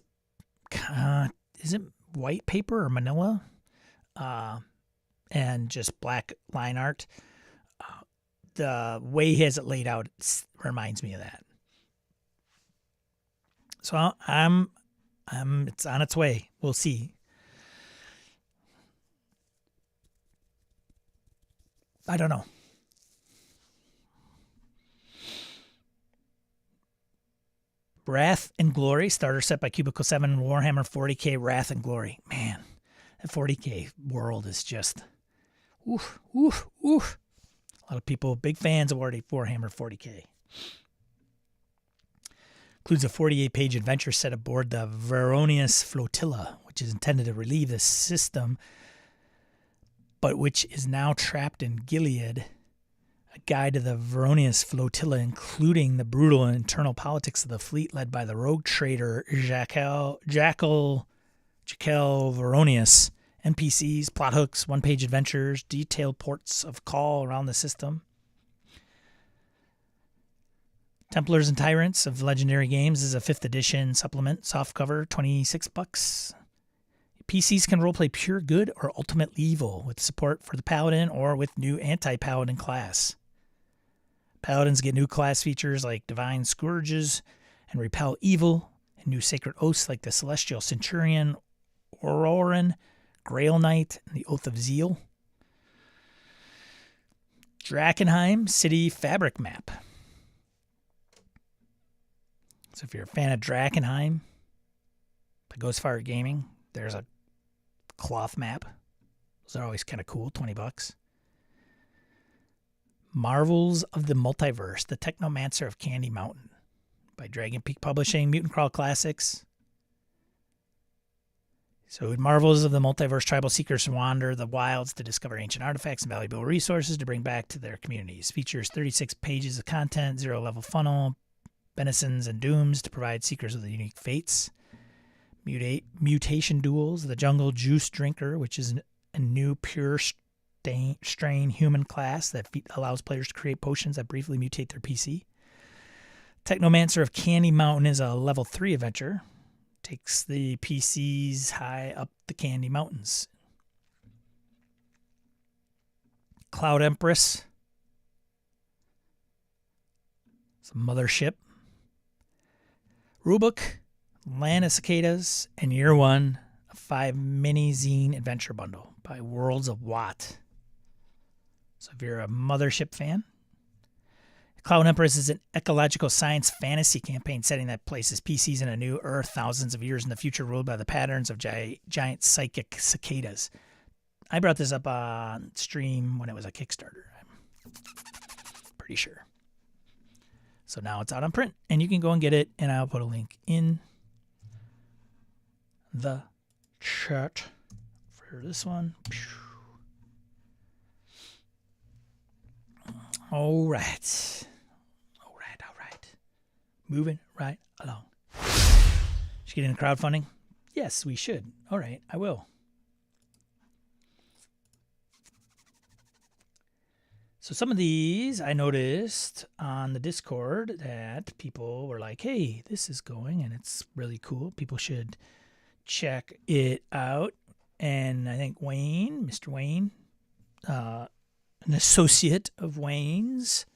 is it white paper or manila? And just black line art. The way he has it laid out reminds me of that. So it's on its way. We'll see. I don't know. Wrath and Glory, starter set by Cubicle 7, Warhammer 40k, Wrath and Glory. Man, that 40k world is just, oof, oof, oof. A lot of people, big fans of Warhammer 40k. Includes a 48-page adventure set aboard the Veronius Flotilla, which is intended to relieve the system, but which is now trapped in Gilead. A guide to the Veronius Flotilla, including the brutal and internal politics of the fleet led by the rogue trader Jackal Veronius. NPCs, plot hooks, one-page adventures, detailed ports of call around the system. Templars and Tyrants of Legendary Games is a 5th edition supplement, softcover, $26. PCs can roleplay pure good or ultimate evil with support for the Paladin or with new anti-Paladin class. Paladins get new class features like Divine Scourges and Repel Evil, and new sacred oaths like the Celestial Centurion, Auroran, Grail Knight, and the Oath of Zeal. Drakenheim City Fabric Map. So if you're a fan of Drakenheim by Ghost Fire Gaming, there's a cloth map. Those are always kind of cool, $20. Marvels of the Multiverse, The Technomancer of Candy Mountain by Dragon Peak Publishing, Mutant Crawl Classics. So Marvels of the Multiverse, tribal seekers wander the wilds to discover ancient artifacts and valuable resources to bring back to their communities. Features 36 pages of content, 0-level funnel, benisons and dooms to provide seekers with unique fates. Mutation Duels, the Jungle Juice Drinker, which is a new pure strain human class that allows players to create potions that briefly mutate their PC. Technomancer of Candy Mountain is a level 3 adventure. Takes the PCs high up the Candy Mountains. Cloud Empress. It's a mothership. Rulebook, Land of Cicadas, and Year 1, a 5 mini-zine adventure bundle by Worlds of Watt. So if you're a mothership fan, Cloud Empress is an ecological science fantasy campaign setting that places PCs in a new Earth thousands of years in the future, ruled by the patterns of giant psychic cicadas. I brought this up on stream when it was a Kickstarter. I'm pretty sure. So now it's out on print, and you can go and get it, and I'll put a link in the chat for this one. All right. Moving right along. Should we get into crowdfunding? Yes, we should. All right, I will. So some of these I noticed on the Discord that people were like, hey, this is going and it's really cool. People should check it out. And I think Wayne, Mr. Wayne, an associate of Wayne's,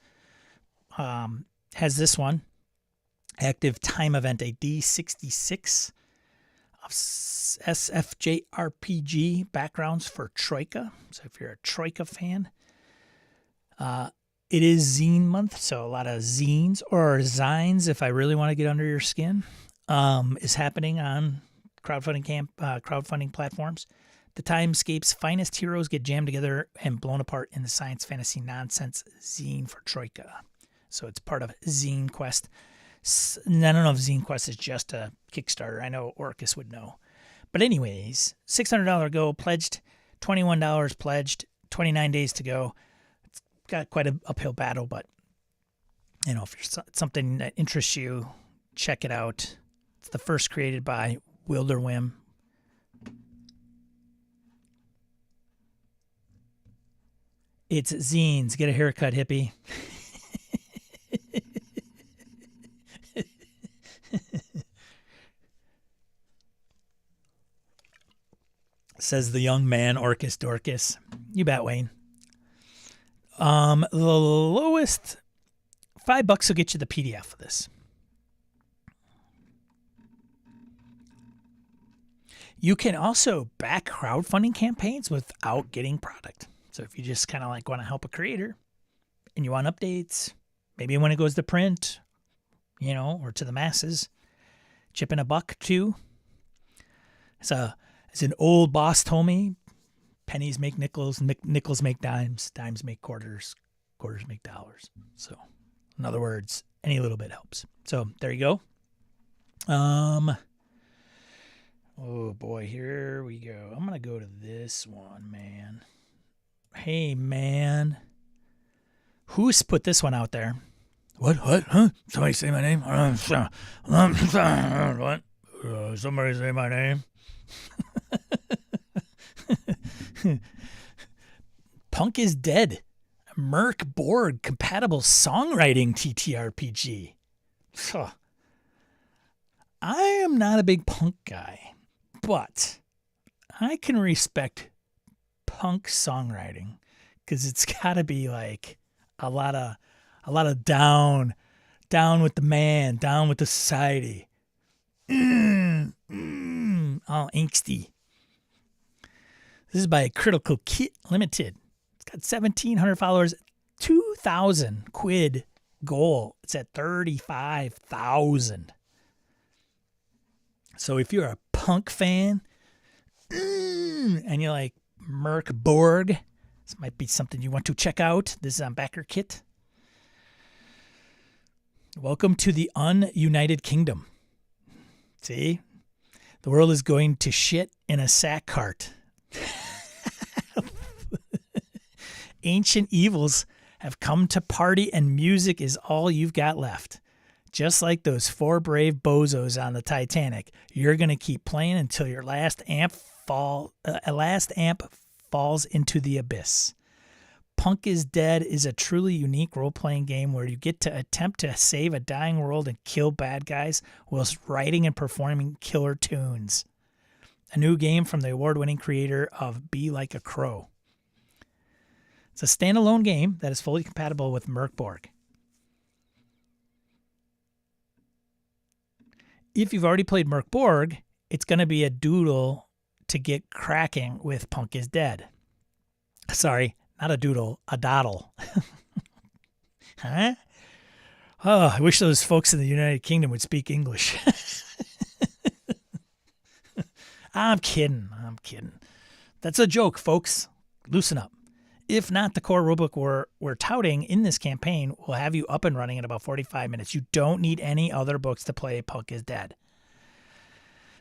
has this one. Active time event, a D66 of SFJRPG backgrounds for Troika. So if you're a Troika fan, it is zine month, so a lot of zines or zines, if I really want to get under your skin, is happening on crowdfunding platforms. The Timescape's finest heroes get jammed together and blown apart in the science fantasy nonsense zine for Troika. So it's part of Zine Quest. I don't know if Zine Quest is just a Kickstarter. I know Orcus would know. But anyways, $600 goal pledged, $21 pledged, 29 days to go. It's got quite an uphill battle, but You know, if it's something that interests you, check it out. It's the first created by Wilderwim. It's zines. Get a haircut, hippie. Says the young man, Orcus Dorcas. You bet, Wayne. The lowest, $5 will get you the PDF of this. You can also back crowdfunding campaigns without getting product. So if you just kind of like want to help a creator and you want updates, maybe when it goes to print, you know, or to the masses, chip in $1 too. As an old boss told me, pennies make nickels, nickels make dimes, dimes make quarters, quarters make dollars. So, in other words, any little bit helps. So, there you go. Oh boy, here we go. I'm going to go to this one, man. Hey, man. Who's put this one out there? What? Huh? Somebody say my name? What? Somebody say my name? Punk is Dead. Merc Borg compatible songwriting TTRPG. I am not a big punk guy, but I can respect punk songwriting because it's got to be like a lot of down with the man, down with the society. All angsty. This is by Critical Kit Limited. It's got 1,700 followers, 2,000 quid goal. It's at 35,000. So if you're a punk fan and you're like Merc Borg, this might be something you want to check out. This is on BackerKit. Welcome to the ununited kingdom. See? The world is going to shit in a sack cart. Ancient evils have come to party and music is all you've got left. Just like those 4 brave bozos on the Titanic, you're going to keep playing until your last amp falls into the abyss. Punk is Dead is a truly unique role-playing game where you get to attempt to save a dying world and kill bad guys whilst writing and performing killer tunes. A new game from the award-winning creator of Be Like a Crow. It's a standalone game that is fully compatible with Merc Borg. If you've already played Merc Borg, it's going to be a doodle to get cracking with Punk is Dead. Sorry, not a doodle, a doddle. Huh? Oh, I wish those folks in the United Kingdom would speak English. I'm kidding. That's a joke, folks. Loosen up. If not, the core rulebook we're touting in this campaign will have you up and running in about 45 minutes. You don't need any other books to play Punk is Dead.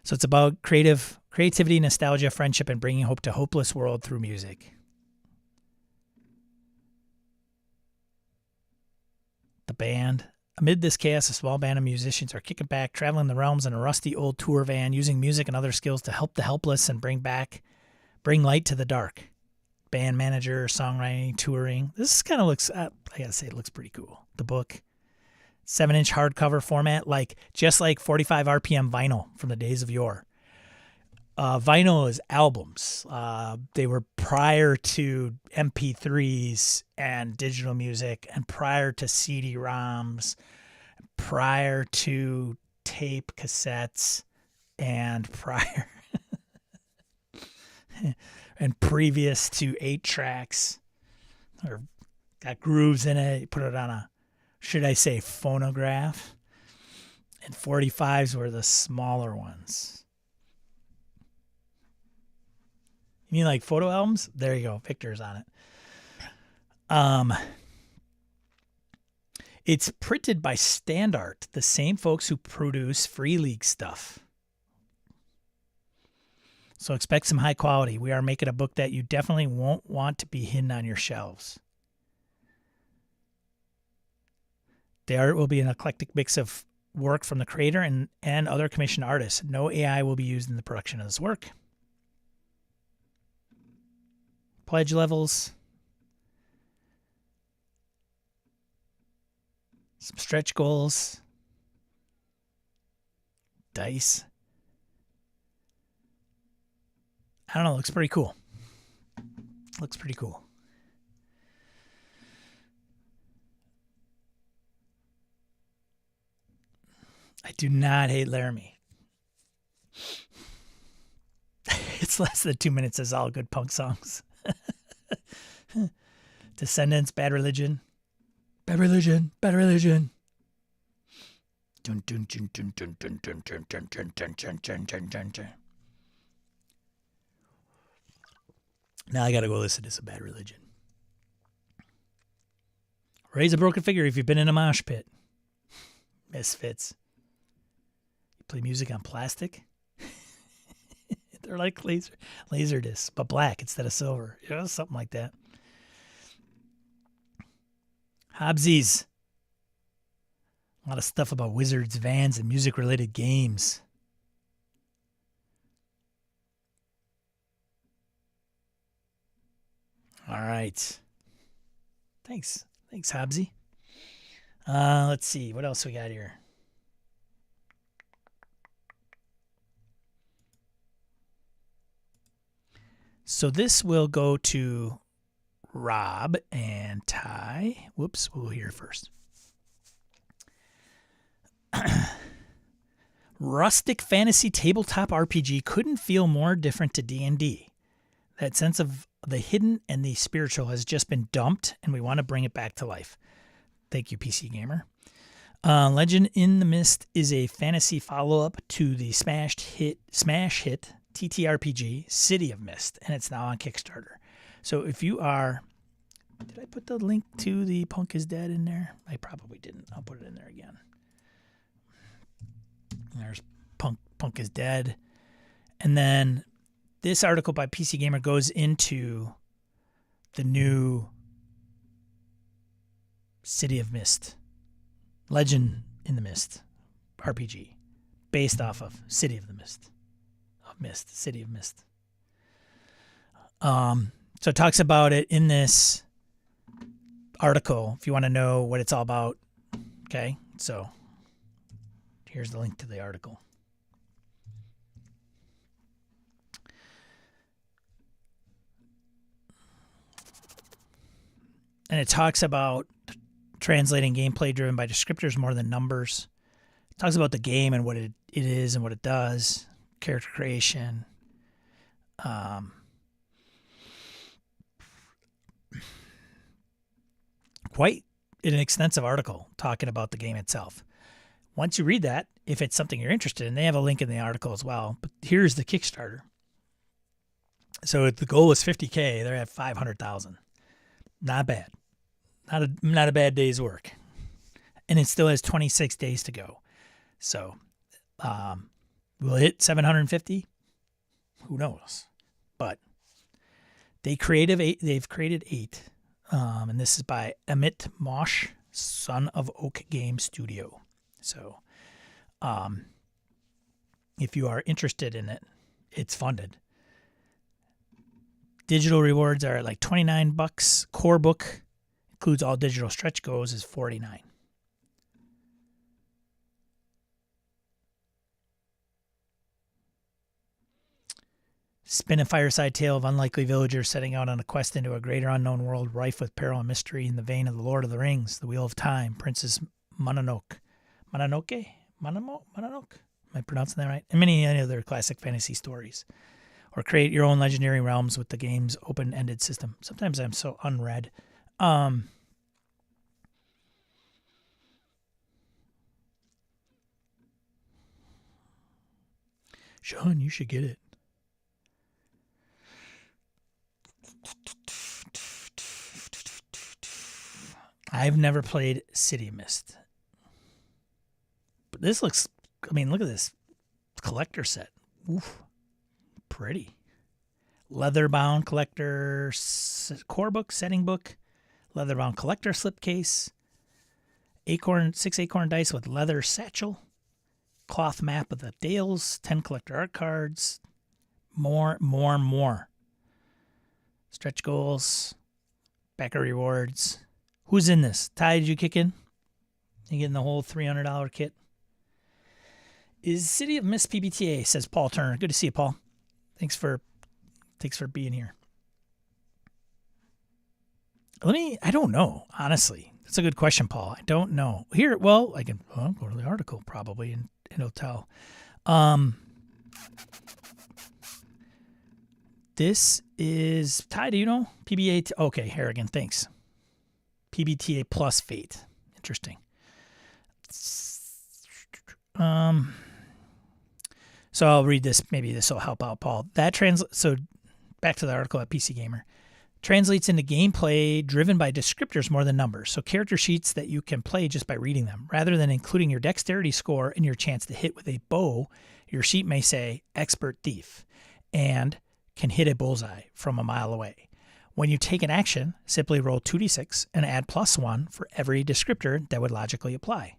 So it's about creativity, nostalgia, friendship, and bringing hope to a hopeless world through music. The band. Amid this chaos, a small band of musicians are kicking back, traveling the realms in a rusty old tour van, using music and other skills to help the helpless and bring light to the dark. Band manager, songwriting, touring. This kind of looks, I gotta say, it looks pretty cool. The book, 7-inch hardcover format, just like 45 RPM vinyl from the days of yore. Vinyl is albums. They were prior to MP3s and digital music, and prior to CD-ROMs, prior to tape cassettes, and prior and previous to 8 tracks, or got grooves in it. You put it on a, should I say, phonograph. And 45s were the smaller ones. You mean like photo albums? There you go. Victor's on it. It's printed by StandArt, the same folks who produce Free League stuff. So expect some high quality. We are making a book that you definitely won't want to be hidden on your shelves. The art will be an eclectic mix of work from the creator and other commissioned artists. No AI will be used in the production of this work. Pledge levels. Some stretch goals. Dice. I don't know. Looks pretty cool. Looks pretty cool. I do not hate Laramie. It's less than 2 minutes as all good punk songs. Descendants, Bad Religion. Bad Religion, Bad Religion. Now I gotta go listen to some Bad Religion. Raise a broken figure if you've been in a mosh pit. Misfits. You play music on plastic? They're like laser discs, but black instead of silver. You know, something like that. Hobbsies. A lot of stuff about wizards, vans, and music-related games. All right. Thanks. Thanks, Hobbsy. Let's see. What else we got here? So this will go to Rob and Ty. Whoops, we'll hear first. Rustic fantasy tabletop RPG couldn't feel more different to D&D. That sense of the hidden and the spiritual has just been dumped, and we want to bring it back to life. Thank you, PC Gamer. Legend in the Mist is a fantasy follow-up to the smash hit TTRPG City of Mist, and it's now on Kickstarter. So if you are... Did I put the link to the Punk is Dead in there? I probably didn't. I'll put it in there again. There's Punk is Dead. And then this article by PC Gamer goes into the new City of Mist, Legend in the Mist RPG, based off of City of the Mist. City of Mist. So it talks about it in this article if you want to know what it's all about. Okay, so here's the link to the article. And it talks about translating gameplay driven by descriptors more than numbers. It talks about the game and what it is and what it does. Character creation. Quite an extensive article talking about the game itself. Once you read that, if it's something you're interested in, they have a link in the article as well. But here's the Kickstarter. So the goal is $50K. They're at $500,000. Not bad. Not a bad day's work. And it still has 26 days to go. So will it hit 750? Who knows? But they've created 8. And this is by Amit Mosh, Son of Oak Game Studio. So if you are interested in it, it's funded. Digital rewards are like $29. Core book includes all digital stretch goals is $49. Spin a fireside tale of unlikely villagers setting out on a quest into a greater unknown world rife with peril and mystery in the vein of The Lord of the Rings, The Wheel of Time, Princess Mononoke. Mononoke? Mononoke? Am I pronouncing that right? And many other classic fantasy stories. Or create your own legendary realms with the game's open-ended system. Sometimes I'm so unread. Sean, you should get it. I've never played City Mist. But this looks, I mean, look at this collector set. Oof. Pretty. Leather-bound collector core book, setting book, leather-bound collector slipcase, 6 acorn dice with leather satchel, cloth map of the Dales, 10 collector art cards, more. Stretch goals, backer rewards. Who's in this? Ty, did you kick in? You getting the whole $300 kit? Is City of Mist PBTA, says Paul Turner. Good to see you, Paul. Thanks for being here. I don't know, honestly. That's a good question, Paul. I don't know. Here, well, I can go to the article probably and it'll tell. This is, Ty, do you know? PBA, okay, Harrigan, thanks. PBTA plus Fate. Interesting. So I'll read this. Maybe this will help out, Paul. So back to the article at PC Gamer. Translates into gameplay driven by descriptors more than numbers. So character sheets that you can play just by reading them. Rather than including your dexterity score and your chance to hit with a bow, your sheet may say expert thief and can hit a bullseye from a mile away. When you take an action, simply roll 2d6 and add +1 for every descriptor that would logically apply.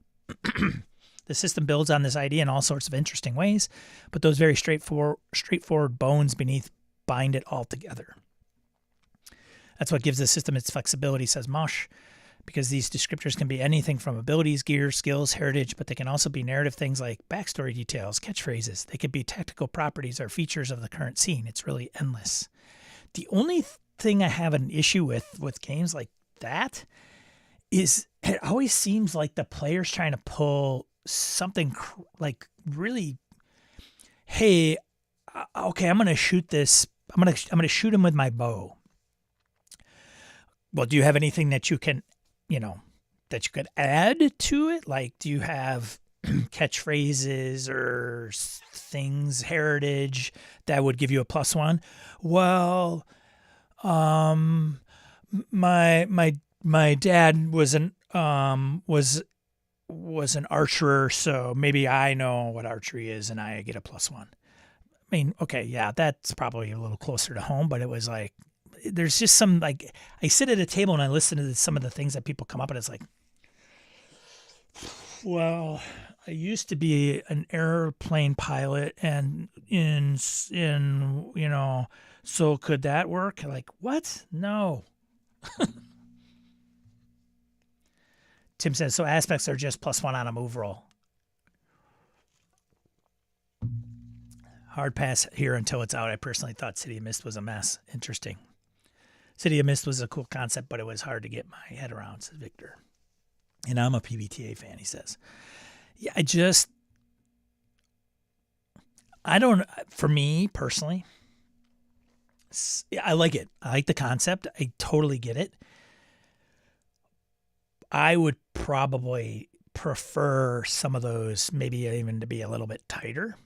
The system builds on this idea in all sorts of interesting ways, but those very straightforward bones beneath bind it all together. That's what gives the system its flexibility, says Mosh, because these descriptors can be anything from abilities, gear, skills, heritage, but they can also be narrative things like backstory details, catchphrases. They could be tactical properties or features of the current scene. It's really endless. The only thing I have an issue with games like that is it always seems like the player's trying to pull something like really, hey, okay, I'm going to shoot this. I'm going to shoot him with my bow. Well, do you have anything that you can, that you could add to it? Like, do you have catchphrases or things, heritage that would give you a +1? Well, my dad was an archer, so maybe I know what archery is and I get a +1. I mean, okay, yeah, that's probably a little closer to home, but it was like, there's just some, like, I sit at a table and I listen to some of the things that people come up and it's like, well, I used to be an airplane pilot and so could that work? Like, what? No. Tim says, so aspects are just +1 on a move roll. Hard pass here until it's out. I personally thought City of Mist was a mess. Interesting. City of Mist was a cool concept, but it was hard to get my head around, says Victor. And I'm a PBTA fan, he says. Yeah, for me personally, I like it. I like the concept. I totally get it. I would probably prefer some of those maybe even to be a little bit tighter.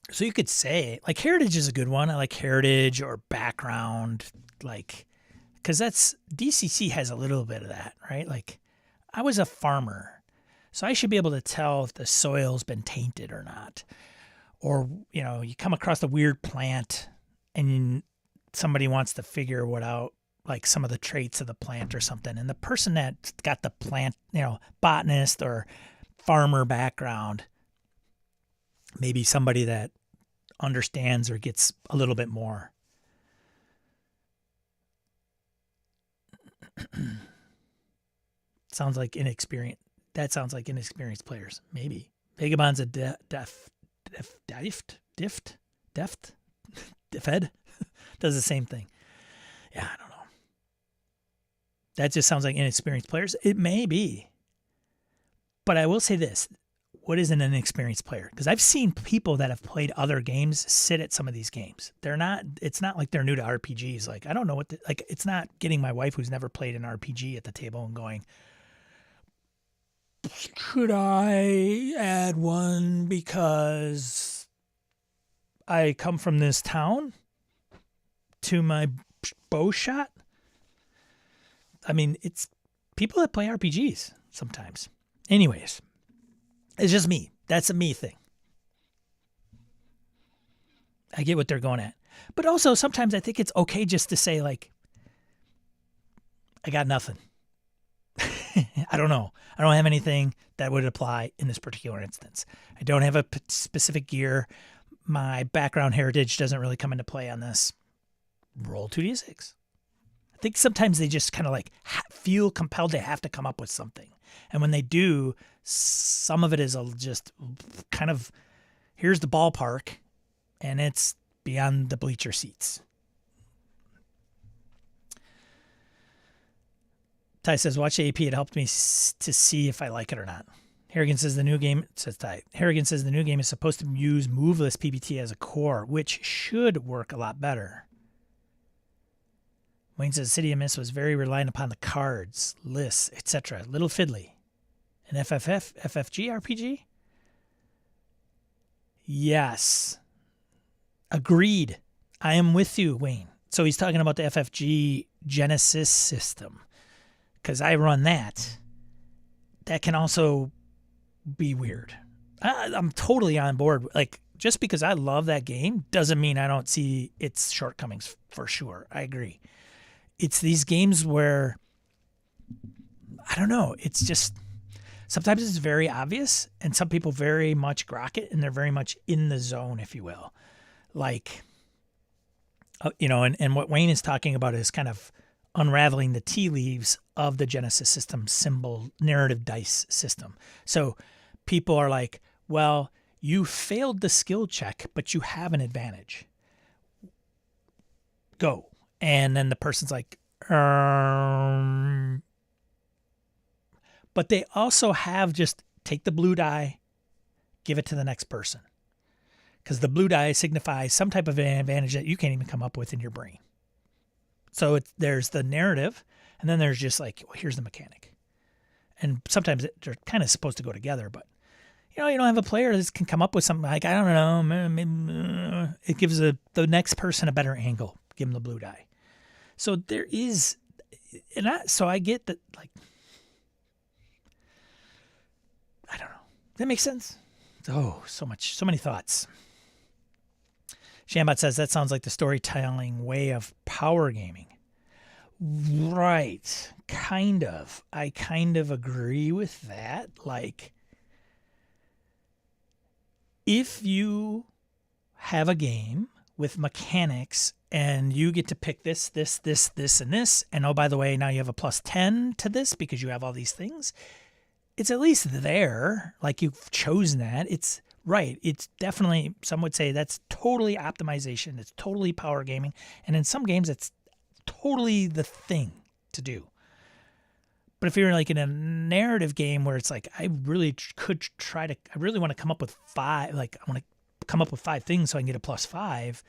So you could say, like, heritage is a good one. I like heritage or background, like, because DCC has a little bit of that, right? Like, I was a farmer, so I should be able to tell if the soil's been tainted or not. Or, you come across a weird plant and somebody wants to figure what out, like some of the traits of the plant or something. And the person that got the plant, botanist or farmer background, maybe somebody that understands or gets a little bit more. Sounds like inexperienced. That sounds like inexperienced players. Maybe. Vagabond's a deft. Does the same thing. Yeah, I don't know. That just sounds like inexperienced players. It may be. But I will say this. What is an inexperienced player? Because I've seen people that have played other games sit at some of these games. It's not like they're new to RPGs. Like, I don't know it's not getting my wife who's never played an RPG at the table and going, should I add one because I come from this town to my bow shot? I mean, it's people that play RPGs sometimes. Anyways. It's just me. That's a me thing. I get what they're going at. But also, sometimes I think it's okay just to say, like, I got nothing. I don't know. I don't have anything that would apply in this particular instance. I don't have a specific gear. My background heritage doesn't really come into play on this. Roll 2d6. I think sometimes they just kind of like feel compelled to have to come up with something. And when they do, some of it is just kind of, here's the ballpark, and it's beyond the bleacher seats. Ty says, watch the AP. It helped me to see if I like it or not. Harrigan says the new game, says Ty. Harrigan says the new game is supposed to use moveless PBT as a core, which should work a lot better. Wayne says City of Mist was very reliant upon the cards, lists, etc. Little fiddly. An FFG RPG? Yes. Agreed. I am with you, Wayne. So he's talking about the FFG Genesis system. Because I run that. That can also be weird. I'm totally on board. Like, just because I love that game doesn't mean I don't see its shortcomings for sure. I agree. It's these games where, I don't know, it's just, sometimes it's very obvious, and some people very much grok it, and they're very much in the zone, if you will. Like, and what Wayne is talking about is kind of unraveling the tea leaves of the Genesis system symbol narrative dice system. So people are like, well, you failed the skill check, but you have an advantage. Go. And then the person's like, but they also have just take the blue die, give it to the next person. Because the blue die signifies some type of advantage that you can't even come up with in your brain. So there's the narrative, and then there's just like, well, here's the mechanic. And sometimes they're kind of supposed to go together, but you don't have a player that can come up with something like, I don't know, maybe, it gives the next person a better angle. Give them the blue die. So there is, so I get that, like, I don't know. Does that make sense? Oh, so many thoughts. Shambot says that sounds like the storytelling way of power gaming. Right. Kind of. I kind of agree with that. Like, if you have a game with mechanics and you get to pick this, and this, and oh, by the way, now you have a plus 10 to this because you have all these things, it's at least there. Like, you've chosen that. It's right. It's definitely, some would say that's totally optimization. It's totally power gaming. And in some games, it's totally the thing to do. But if you're like in a narrative game where it's like, I really want to come up with 5, like I want to come up with 5 things so I can get a plus 5.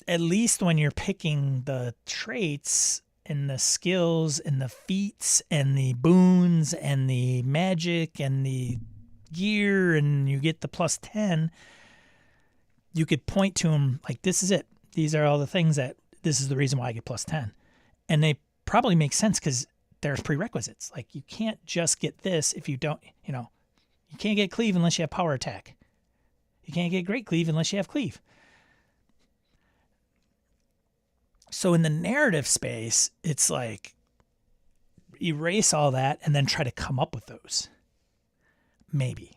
At least when you're picking the traits and the skills and the feats and the boons and the magic and the gear, and you get the plus 10, you could point to them like, this is it. These are all the things this is the reason why I get plus 10. And they probably make sense because there's prerequisites. Like, you can't just get this if you don't, you can't get cleave unless you have power attack. You can't get great cleave unless you have cleave. So in the narrative space, it's like, erase all that and then try to come up with those. Maybe.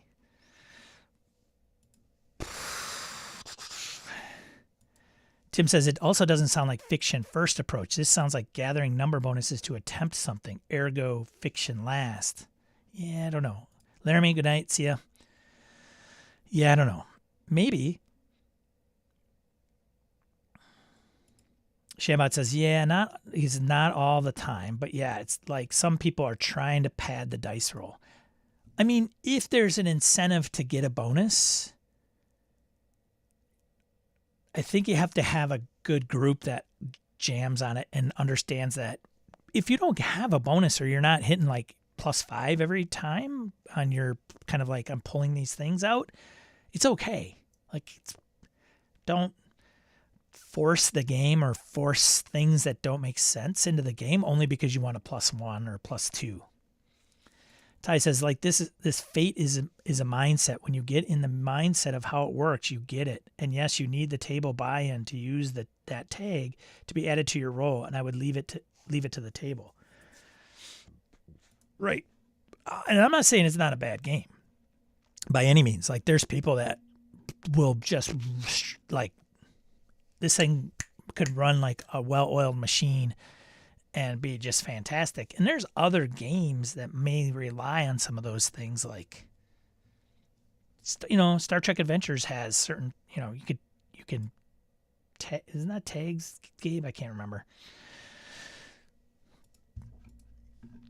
Tim says it also doesn't sound like fiction first approach. This sounds like gathering number bonuses to attempt something. Ergo, fiction last. Yeah, I don't know. Laramie, good night. See ya. Yeah, I don't know. Maybe. Shambot says, yeah, he's not all the time, but yeah, it's like some people are trying to pad the dice roll. I mean, if there's an incentive to get a bonus, I think you have to have a good group that jams on it and understands that if you don't have a bonus or you're not hitting like plus 5 every time on your kind of like, I'm pulling these things out, it's okay. Like, don't force the game or force things that don't make sense into the game only because you want a plus 1 or plus 2. Ty says, like, this fate is a mindset. When you get in the mindset of how it works, you get it. And yes, you need the table buy-in to use that tag to be added to your roll. And I would leave it leave it to the table. Right. And I'm not saying it's not a bad game by any means. Like, there's people that will just, like, this thing could run like a well-oiled machine and be just fantastic. And there's other games that may rely on some of those things, like, Star Trek Adventures has certain, you can, isn't that tags, Gabe? I can't remember.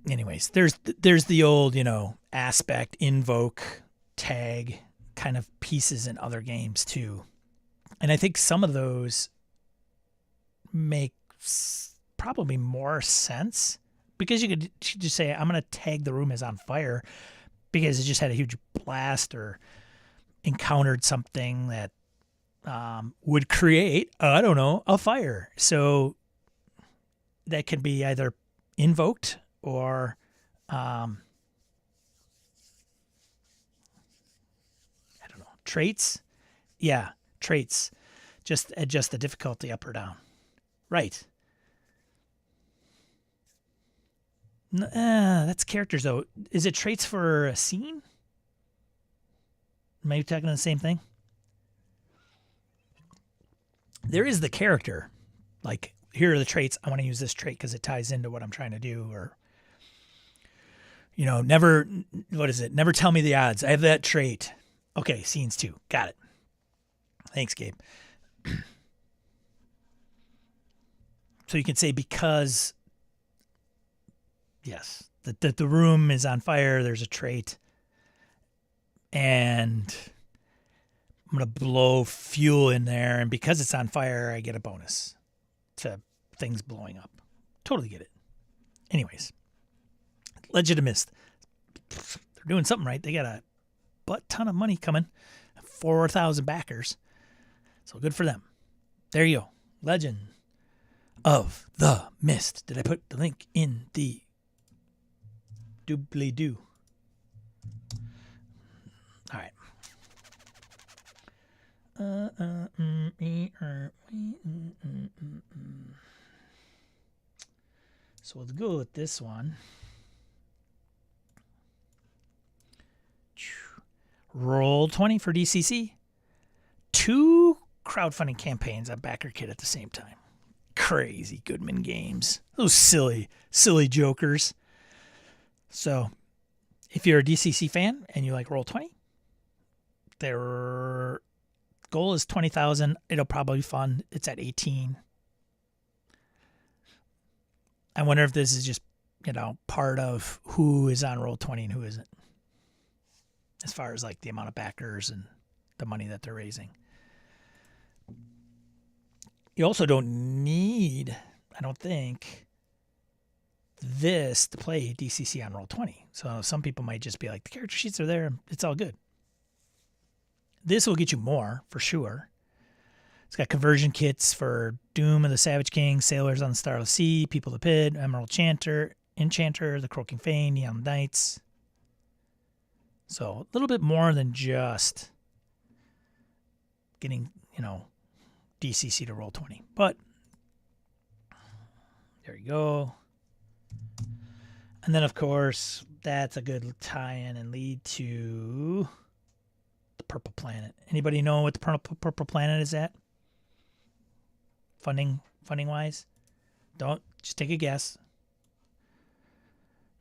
Anyways, there's the old, aspect, invoke, tag kind of pieces in other games too. And I think some of those make probably more sense, because you could just say, I'm going to tag the room as on fire because it just had a huge blast or encountered something that would create, a fire. So that can be either invoked or traits. Yeah, traits. Just adjust the difficulty up or down. Right. That's characters, though. Is it traits for a scene? Am I talking the same thing? There is the character. Like, here are the traits. I want to use this trait because it ties into what I'm trying to do. Or, never, what is it? Never tell me the odds. I have that trait. Okay, scenes 2. Got it. Thanks, Gabe. So you can say, because, yes, the room is on fire, there's a trait, and I'm going to blow fuel in there, and because it's on fire, I get a bonus to things blowing up. Totally get it. Anyways, Legitimist. They're doing something right. They got a butt ton of money coming. 4,000 backers. So good for them. There you go. Legend of the Mist. Did I put the link in the doobly-doo? All right. So we'll go with this one. Roll20 for DCC. 2 crowdfunding campaigns on Backer Kit at the same time. Crazy Goodman Games. Those silly jokers. So, if you're a DCC fan and you like Roll20, their goal is 20,000. It'll probably fund. It's at 18. I wonder if this is just, part of who is on Roll20 and who isn't, as far as like the amount of backers and the money that they're raising. You also don't need, I don't think, this to play DCC on Roll20. So some people might just be like, the character sheets are there. It's all good. This will get you more, for sure. It's got conversion kits for Doom of the Savage King, Sailors on the Starless Sea, People of the Pit, Emerald Enchanter, The Croaking Fane, Neon Knights. So a little bit more than just getting, DCC to Roll20. But there you go. And then, of course, that's a good tie-in and lead to the Purple Planet. Anybody know what the Purple Planet is at? Funding-wise? Just take a guess.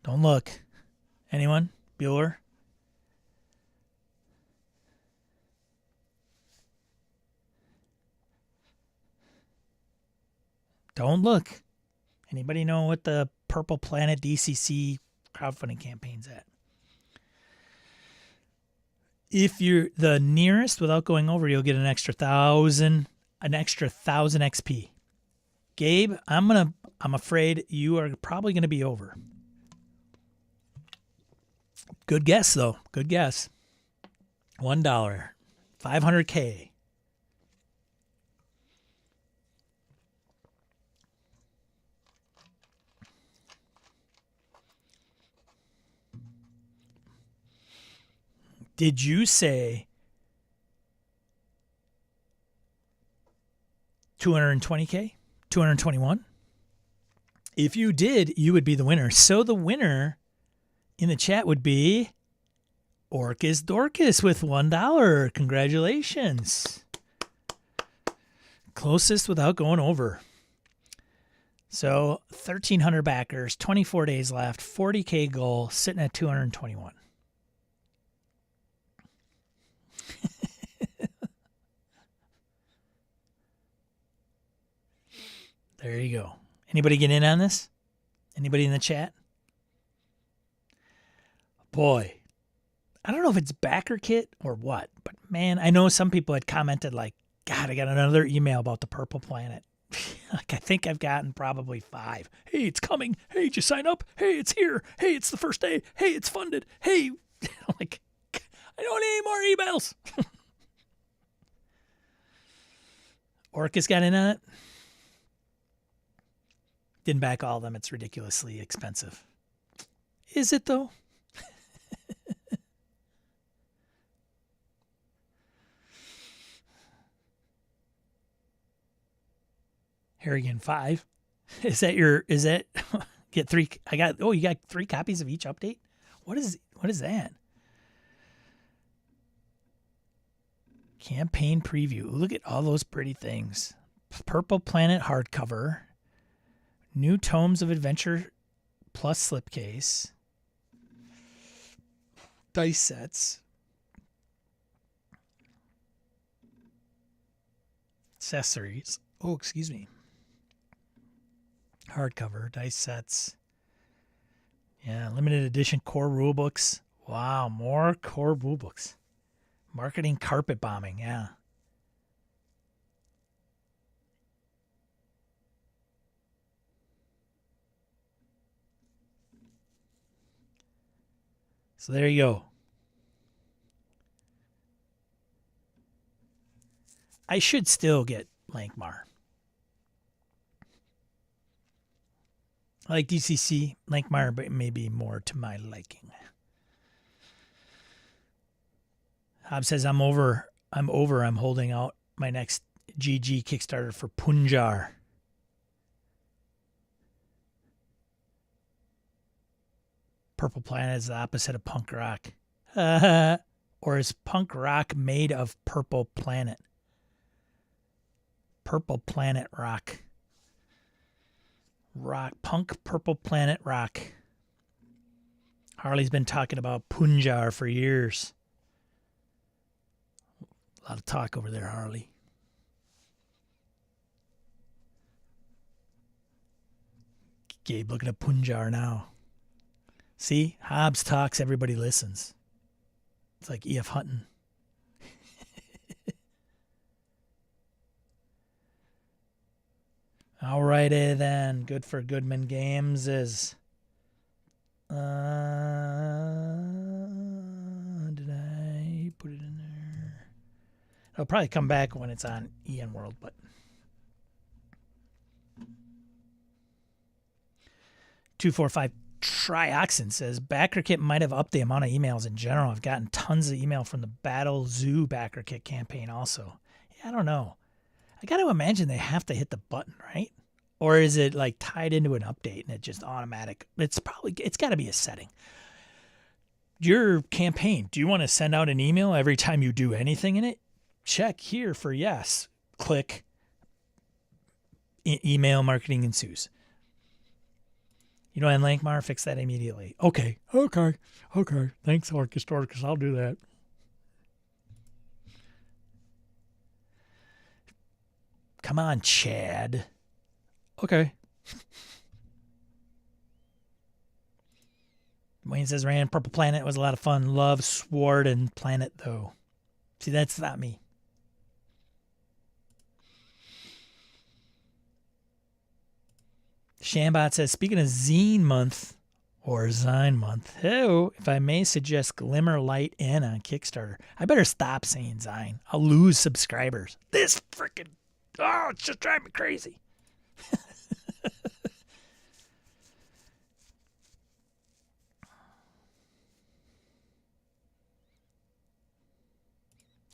Don't look. Anyone? Bueller? Don't look. Anybody know what the Purple Planet DCC crowdfunding campaign's at? If you're the nearest, without going over, you'll get an extra 1,000 XP. Gabe, I'm afraid you are probably gonna be over. Good guess though. Good guess. $1. 500K. Did you say 220K? 221? If you did, you would be the winner. So the winner in the chat would be Orcus Dorcas with $1. Congratulations. Closest without going over. So 1,300 backers, 24 days left, 40K goal, sitting at 221. There you go. Anybody get in on this? Anybody in the chat? Boy, I don't know if it's backer kit or what, but man, I know some people had commented like, God, I got another email about the Purple Planet. Like I think I've gotten probably 5. Hey, it's coming. Hey, did you sign up? Hey, it's here. Hey, it's the first day. Hey, it's funded. Hey, I'm like, I don't need more emails. Orcus got in on it. Didn't back all of them. It's ridiculously expensive. Is it though? Harrigan 5. Is that get 3? You got 3 copies of each update? What is that? Campaign preview. Look at all those pretty things. Purple Planet hardcover. New tomes of adventure plus slipcase. Dice sets. Accessories. Oh, excuse me. Hardcover, dice sets. Yeah, limited edition core rulebooks. Wow, more core rulebooks. Marketing carpet bombing, yeah. So there you go. I should still get Lankmar. I like DCC. Lankmar, but maybe more to my liking. Hob says, I'm over. I'm holding out my next GG Kickstarter for Punjar. Purple Planet is the opposite of punk rock. Or is punk rock made of Purple Planet? Purple Planet rock. Rock, punk Purple Planet rock. Harley's been talking about Punjar for years. A lot of talk over there, Harley. Gabe looking at Punjar now. See, Hobbs talks, everybody listens. It's like E.F. Hutton. Alrighty then. Good for Goodman Games is. Did I put it in there? It'll probably come back when it's on Ian World, but. 245 Trioxin says Backer Kit might have upped the amount of emails in general. I've gotten tons of email from the Battle Zoo Backer Kit campaign also. Yeah, I don't know. I got to imagine they have to hit the button, right? Or is it like tied into an update and it just automatic? It's got to be a setting. Your campaign, do you want to send out an email every time you do anything in it? Check here for yes. Click. Email marketing ensues. You know, and Lankmar, fix that immediately. Okay. Thanks, Orcus Dorcas. I'll do that. Come on, Chad. Okay. Wayne says, Rand, Purple Planet was a lot of fun. Love Sword and Planet, though. See, that's not me. Shambot says, speaking of Zine Month or Zine Month, if I may suggest Glimmer Light N on Kickstarter. I better stop saying Zine. I'll lose subscribers. This freaking, it's just driving me crazy.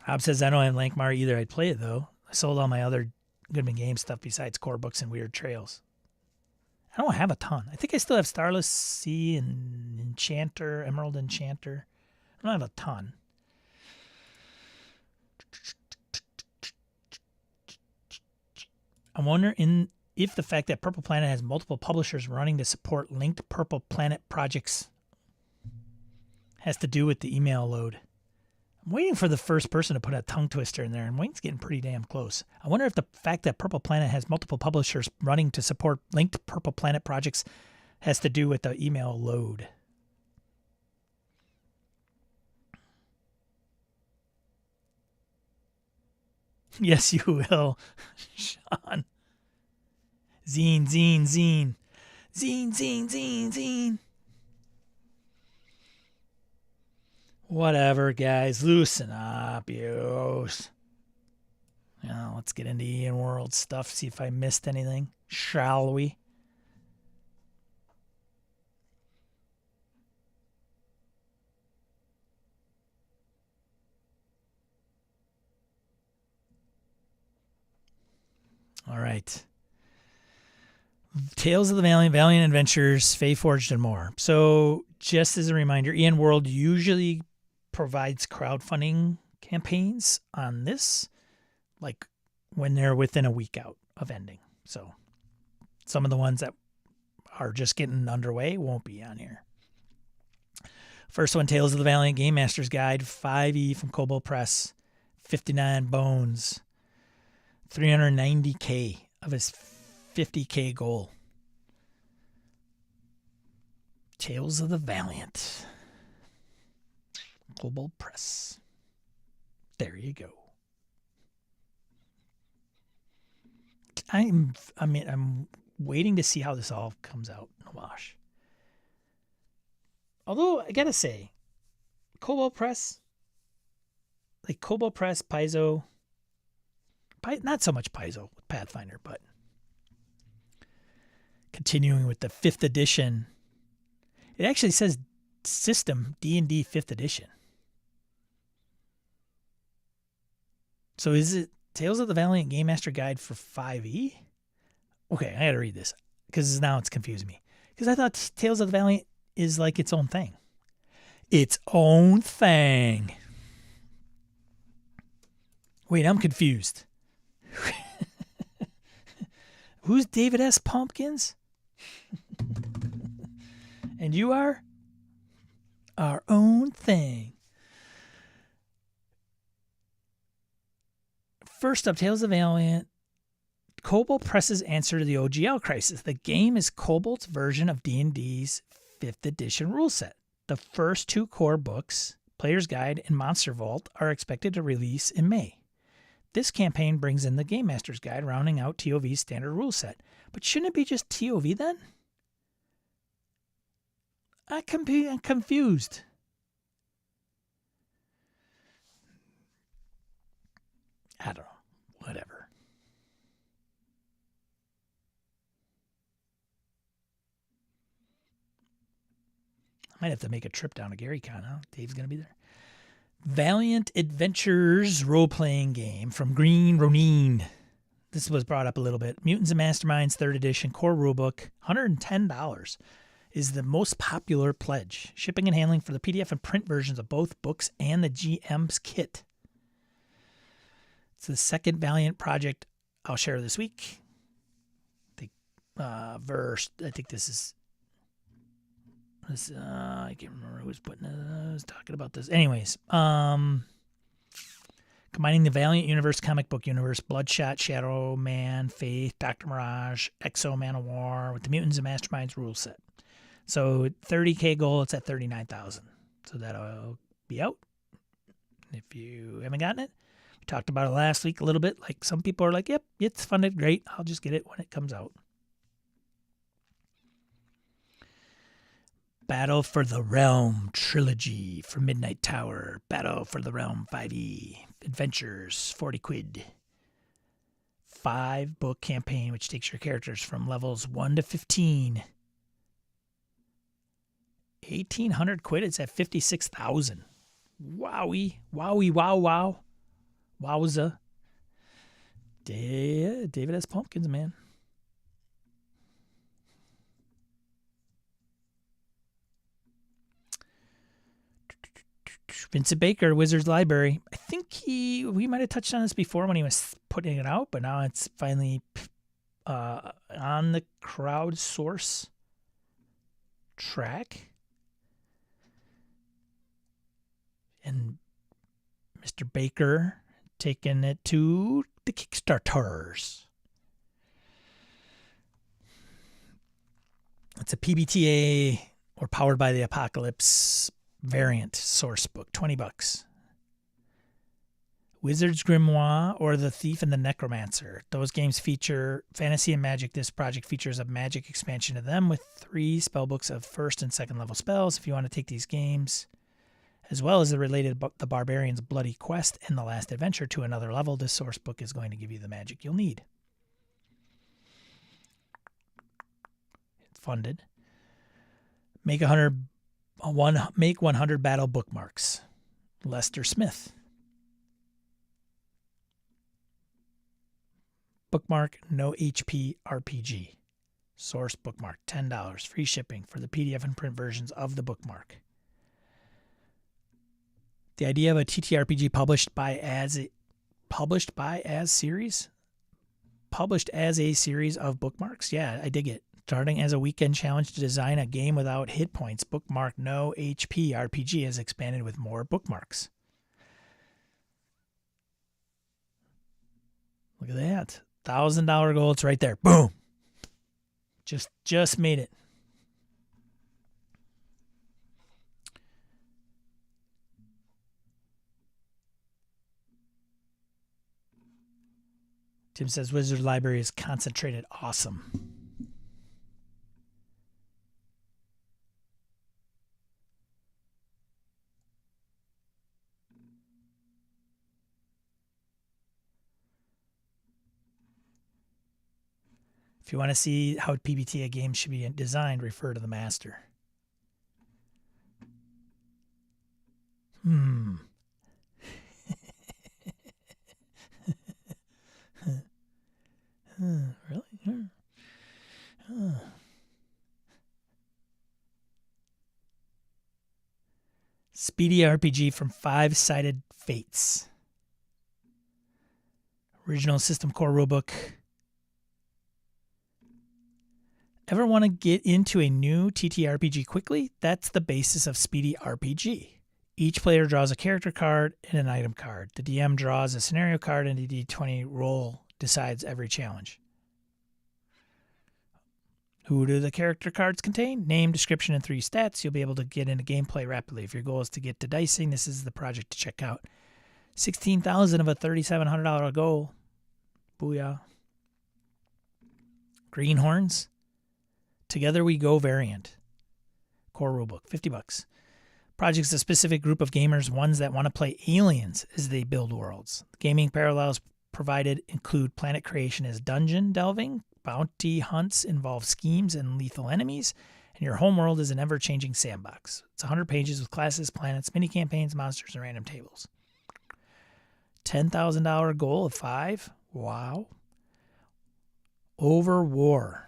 Hob says, I don't have Lankmar either. I'd play it, though. I sold all my other Goodman Games stuff besides core books and Weird Trails. I don't have a ton. I think I still have Starless Sea and Enchanter, Emerald Enchanter. I don't have a ton. I wonder if the fact that Purple Planet has multiple publishers running to support linked Purple Planet projects has to do with the email load. I'm waiting for the first person to put a tongue twister in there, and Wayne's getting pretty damn close. I wonder if the fact that Purple Planet has multiple publishers running to support linked Purple Planet projects has to do with the email load. Yes, you will, Sean. Zine. Whatever, guys. Loosen up, yos. Now, let's get into Ian World stuff, see if I missed anything. Shall we? All right. Tales of the Valiant, Valiant Adventures, Fae Forged, and more. So, just as a reminder, Ian World usually provides crowdfunding campaigns on this, like when they're within a week out of ending. So, some of the ones that are just getting underway won't be on here. First one, Tales of the Valiant Game Master's Guide, 5e from Kobold Press, 59 bones, 390K of his 50K goal. Tales of the Valiant. Kobold Press. There you go. I'm waiting to see how this all comes out in the wash. Although, I gotta say, Kobold Press, like Kobold Press, Paizo, not so much Paizo with Pathfinder, but continuing with the 5th edition. It actually says system D&D 5th edition. So is it Tales of the Valiant Game Master Guide for 5e? Okay, I gotta read this because now it's confusing me. Because I thought Tales of the Valiant is like its own thing. Its own thing. Wait, I'm confused. Who's David S. Pumpkins? And you are? Our own thing. First up, Tales of the Valiant. Kobold Press's answer to the OGL crisis. The game is Kobold's version of D&D's 5th edition rule set. The first 2 core books, Player's Guide and Monster Vault, are expected to release in May. This campaign brings in the Game Master's Guide, rounding out TOV's standard rule set. But shouldn't it be just TOV then? I'm confused. I don't know. Whatever. I might have to make a trip down to GaryCon, huh? Dave's going to be there. Valiant Adventures role-playing game from Green Ronin. This was brought up a little bit. Mutants and Masterminds 3rd edition core rulebook, $110 is the most popular pledge. Shipping and handling for the PDF and print versions of both books and the GM's kit. It's the second Valiant project I'll share this week. I think this is I can't remember who was talking about this. Anyways, combining the Valiant Universe, comic book universe, Bloodshot, Shadow Man, Faith, Dr. Mirage, Exo, Man of War, with the Mutants and Masterminds rule set. So 30K goal, it's at 39,000. So that'll be out. If you haven't gotten it, we talked about it last week a little bit. Like some people are like, yep, it's funded, great. I'll just get it when it comes out. Battle for the Realm Trilogy for Midnight Tower. Battle for the Realm 5e. Adventures, 40 quid. 5-book campaign, which takes your characters from levels 1 to 15. 1,800 quid. It's at 56,000. Wowie. Wow. Wowza. David S. Pumpkins, man. Vincent Baker, Wizards Library. I think we might have touched on this before when he was putting it out, but now it's finally on the crowdsource track. And Mr. Baker taking it to the Kickstarters. It's a PBTA or Powered by the Apocalypse variant source book, $20. Wizard's Grimoire or The Thief and the Necromancer. Those games feature fantasy and magic. This project features a magic expansion of them with 3 spellbooks of first and second level spells. If you want to take these games, as well as the related The Barbarian's Bloody Quest and The Last Adventure to another level, this source book is going to give you the magic you'll need. It's funded. Make 100 battle bookmarks. Lester Smith. Bookmark No HP RPG. Source bookmark, $10. Free shipping for the PDF and print versions of the bookmark. The idea of a TTRPG published as a series of bookmarks. Yeah, I dig it. Starting as a weekend challenge to design a game without hit points, Bookmark No HP RPG has expanded with more bookmarks. Look at that. $1,000 goal. It's right there. Boom. Just made it. Tim says Wizard Library is concentrated awesome. If you want to see how PBTA games should be designed, refer to the master. Really? Speedy RPG from Five Sided Fates. Original system core rulebook. Ever want to get into a new TTRPG quickly? That's the basis of Speedy RPG. Each player draws a character card and an item card. The DM draws a scenario card and a D20 roll decides every challenge. Who do the character cards contain? Name, description, and 3 stats. You'll be able to get into gameplay rapidly. If your goal is to get to dicing, this is the project to check out. $16,000 of a $3,700 goal. Booyah. Greenhorns. Together We Go variant. Core rulebook, $50. Project's a specific group of gamers, ones that want to play aliens as they build worlds. Gaming parallels provided include planet creation as dungeon delving, bounty hunts involve schemes and lethal enemies, and your homeworld is an ever-changing sandbox. It's 100 pages with classes, planets, mini-campaigns, monsters, and random tables. $10,000 goal of 5. Wow. Over War.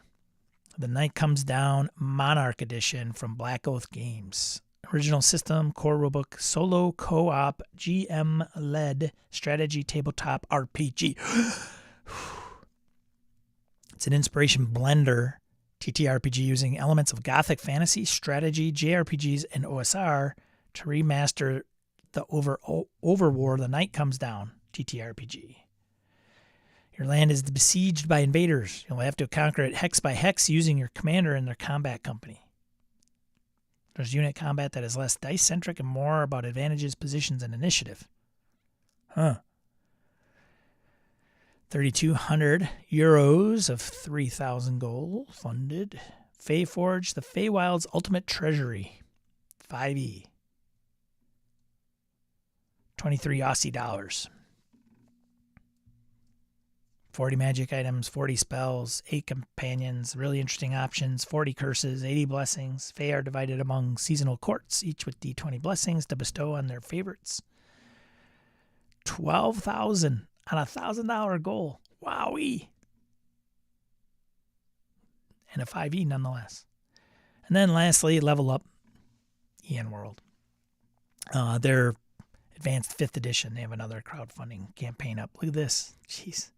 The Night Comes Down Monarch Edition from Black Oath Games. Original system, core rulebook, solo co-op, GM-led strategy tabletop RPG. It's an inspiration blender TTRPG using elements of gothic fantasy, strategy, JRPGs, and OSR to remaster the Overwar, The Night Comes Down TTRPG. Your land is besieged by invaders. You'll have to conquer it hex by hex using your commander and their combat company. There's unit combat that is less dice-centric and more about advantages, positions, and initiative. 3,200 euros of 3,000 gold funded. Feyforge, the Feywild's Ultimate Treasury. 5e. 23 Aussie dollars. 40 magic items, 40 spells, 8 companions, really interesting options, 40 curses, 80 blessings. Fae are divided among seasonal courts, each with d20 blessings to bestow on their favorites. $12,000 on a $1,000 goal. Wowee. And a 5e nonetheless. And then lastly, Level Up, EN World. Their Advanced 5th edition. They have another crowdfunding campaign up. Look at this. Jeez.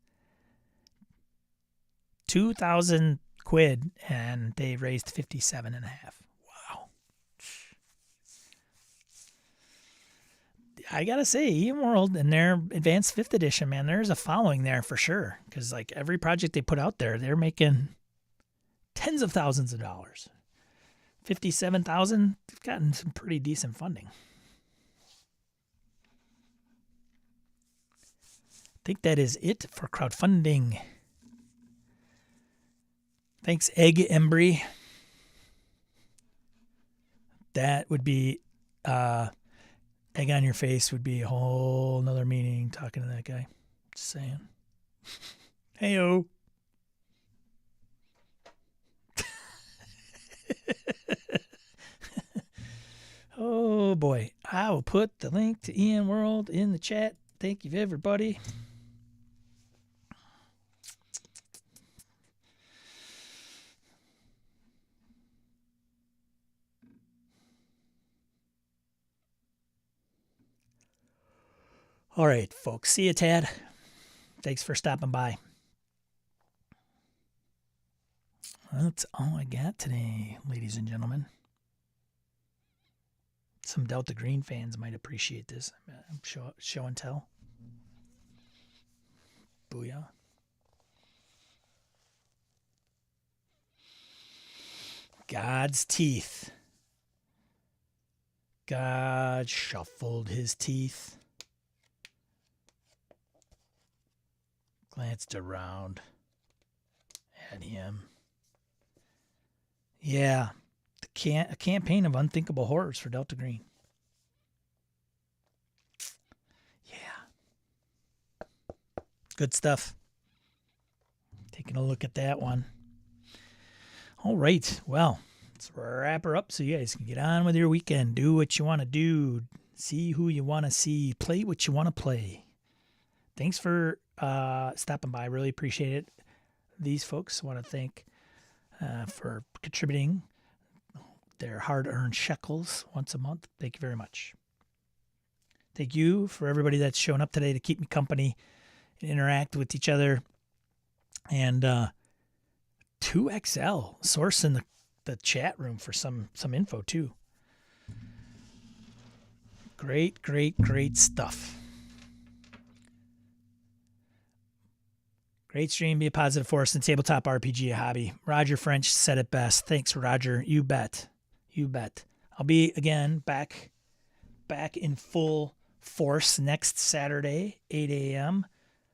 2,000 quid, and they raised 57.5. Wow. I gotta say, Ian World and their Advanced 5th edition, man, there's a following there for sure. Because like every project they put out there, they're making tens of thousands of dollars. 57,000, they've gotten some pretty decent funding. I think that is it for crowdfunding. Thanks, Egg Embry. That would be egg on your face would be a whole nother meaning talking to that guy. Just saying. Hey-o. Oh boy. I will put the link to Ian World in the chat. Thank you, everybody. All right, folks. See you, Tad. Thanks for stopping by. That's all I got today, ladies and gentlemen. Some Delta Green fans might appreciate this. Show and tell. Booyah. God's teeth. God shuffled his teeth. Glanced around at him. Yeah, a campaign of unthinkable horrors for Delta Green. Yeah. Good stuff. Taking a look at that one. All right, well, let's wrap her up so you guys can get on with your weekend. Do what you want to do. See who you want to see. Play what you want to play. Thanks for stopping by. Really appreciate it. These folks want to thank for contributing their hard-earned shekels once a month. Thank you very much. Thank you for everybody that's shown up today to keep me company and interact with each other. And 2XL source in the chat room for some info too. Great stuff. Great stream. Be a positive force in tabletop RPG, a hobby. Roger French said it best. Thanks, Roger. You bet. I'll be again back in full force next Saturday, 8 a.m.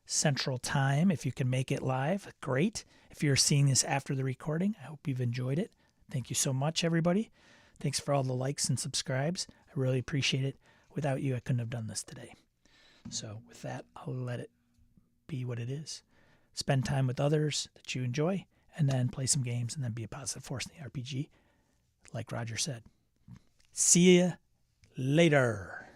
Central Time. If you can make it live, great. If you're seeing this after the recording, I hope you've enjoyed it. Thank you so much, everybody. Thanks for all the likes and subscribes. I really appreciate it. Without you, I couldn't have done this today. So with that, I'll let it be what it is. Spend time with others that you enjoy, and then play some games, and then be a positive force in the RPG, like Roger said. See ya later.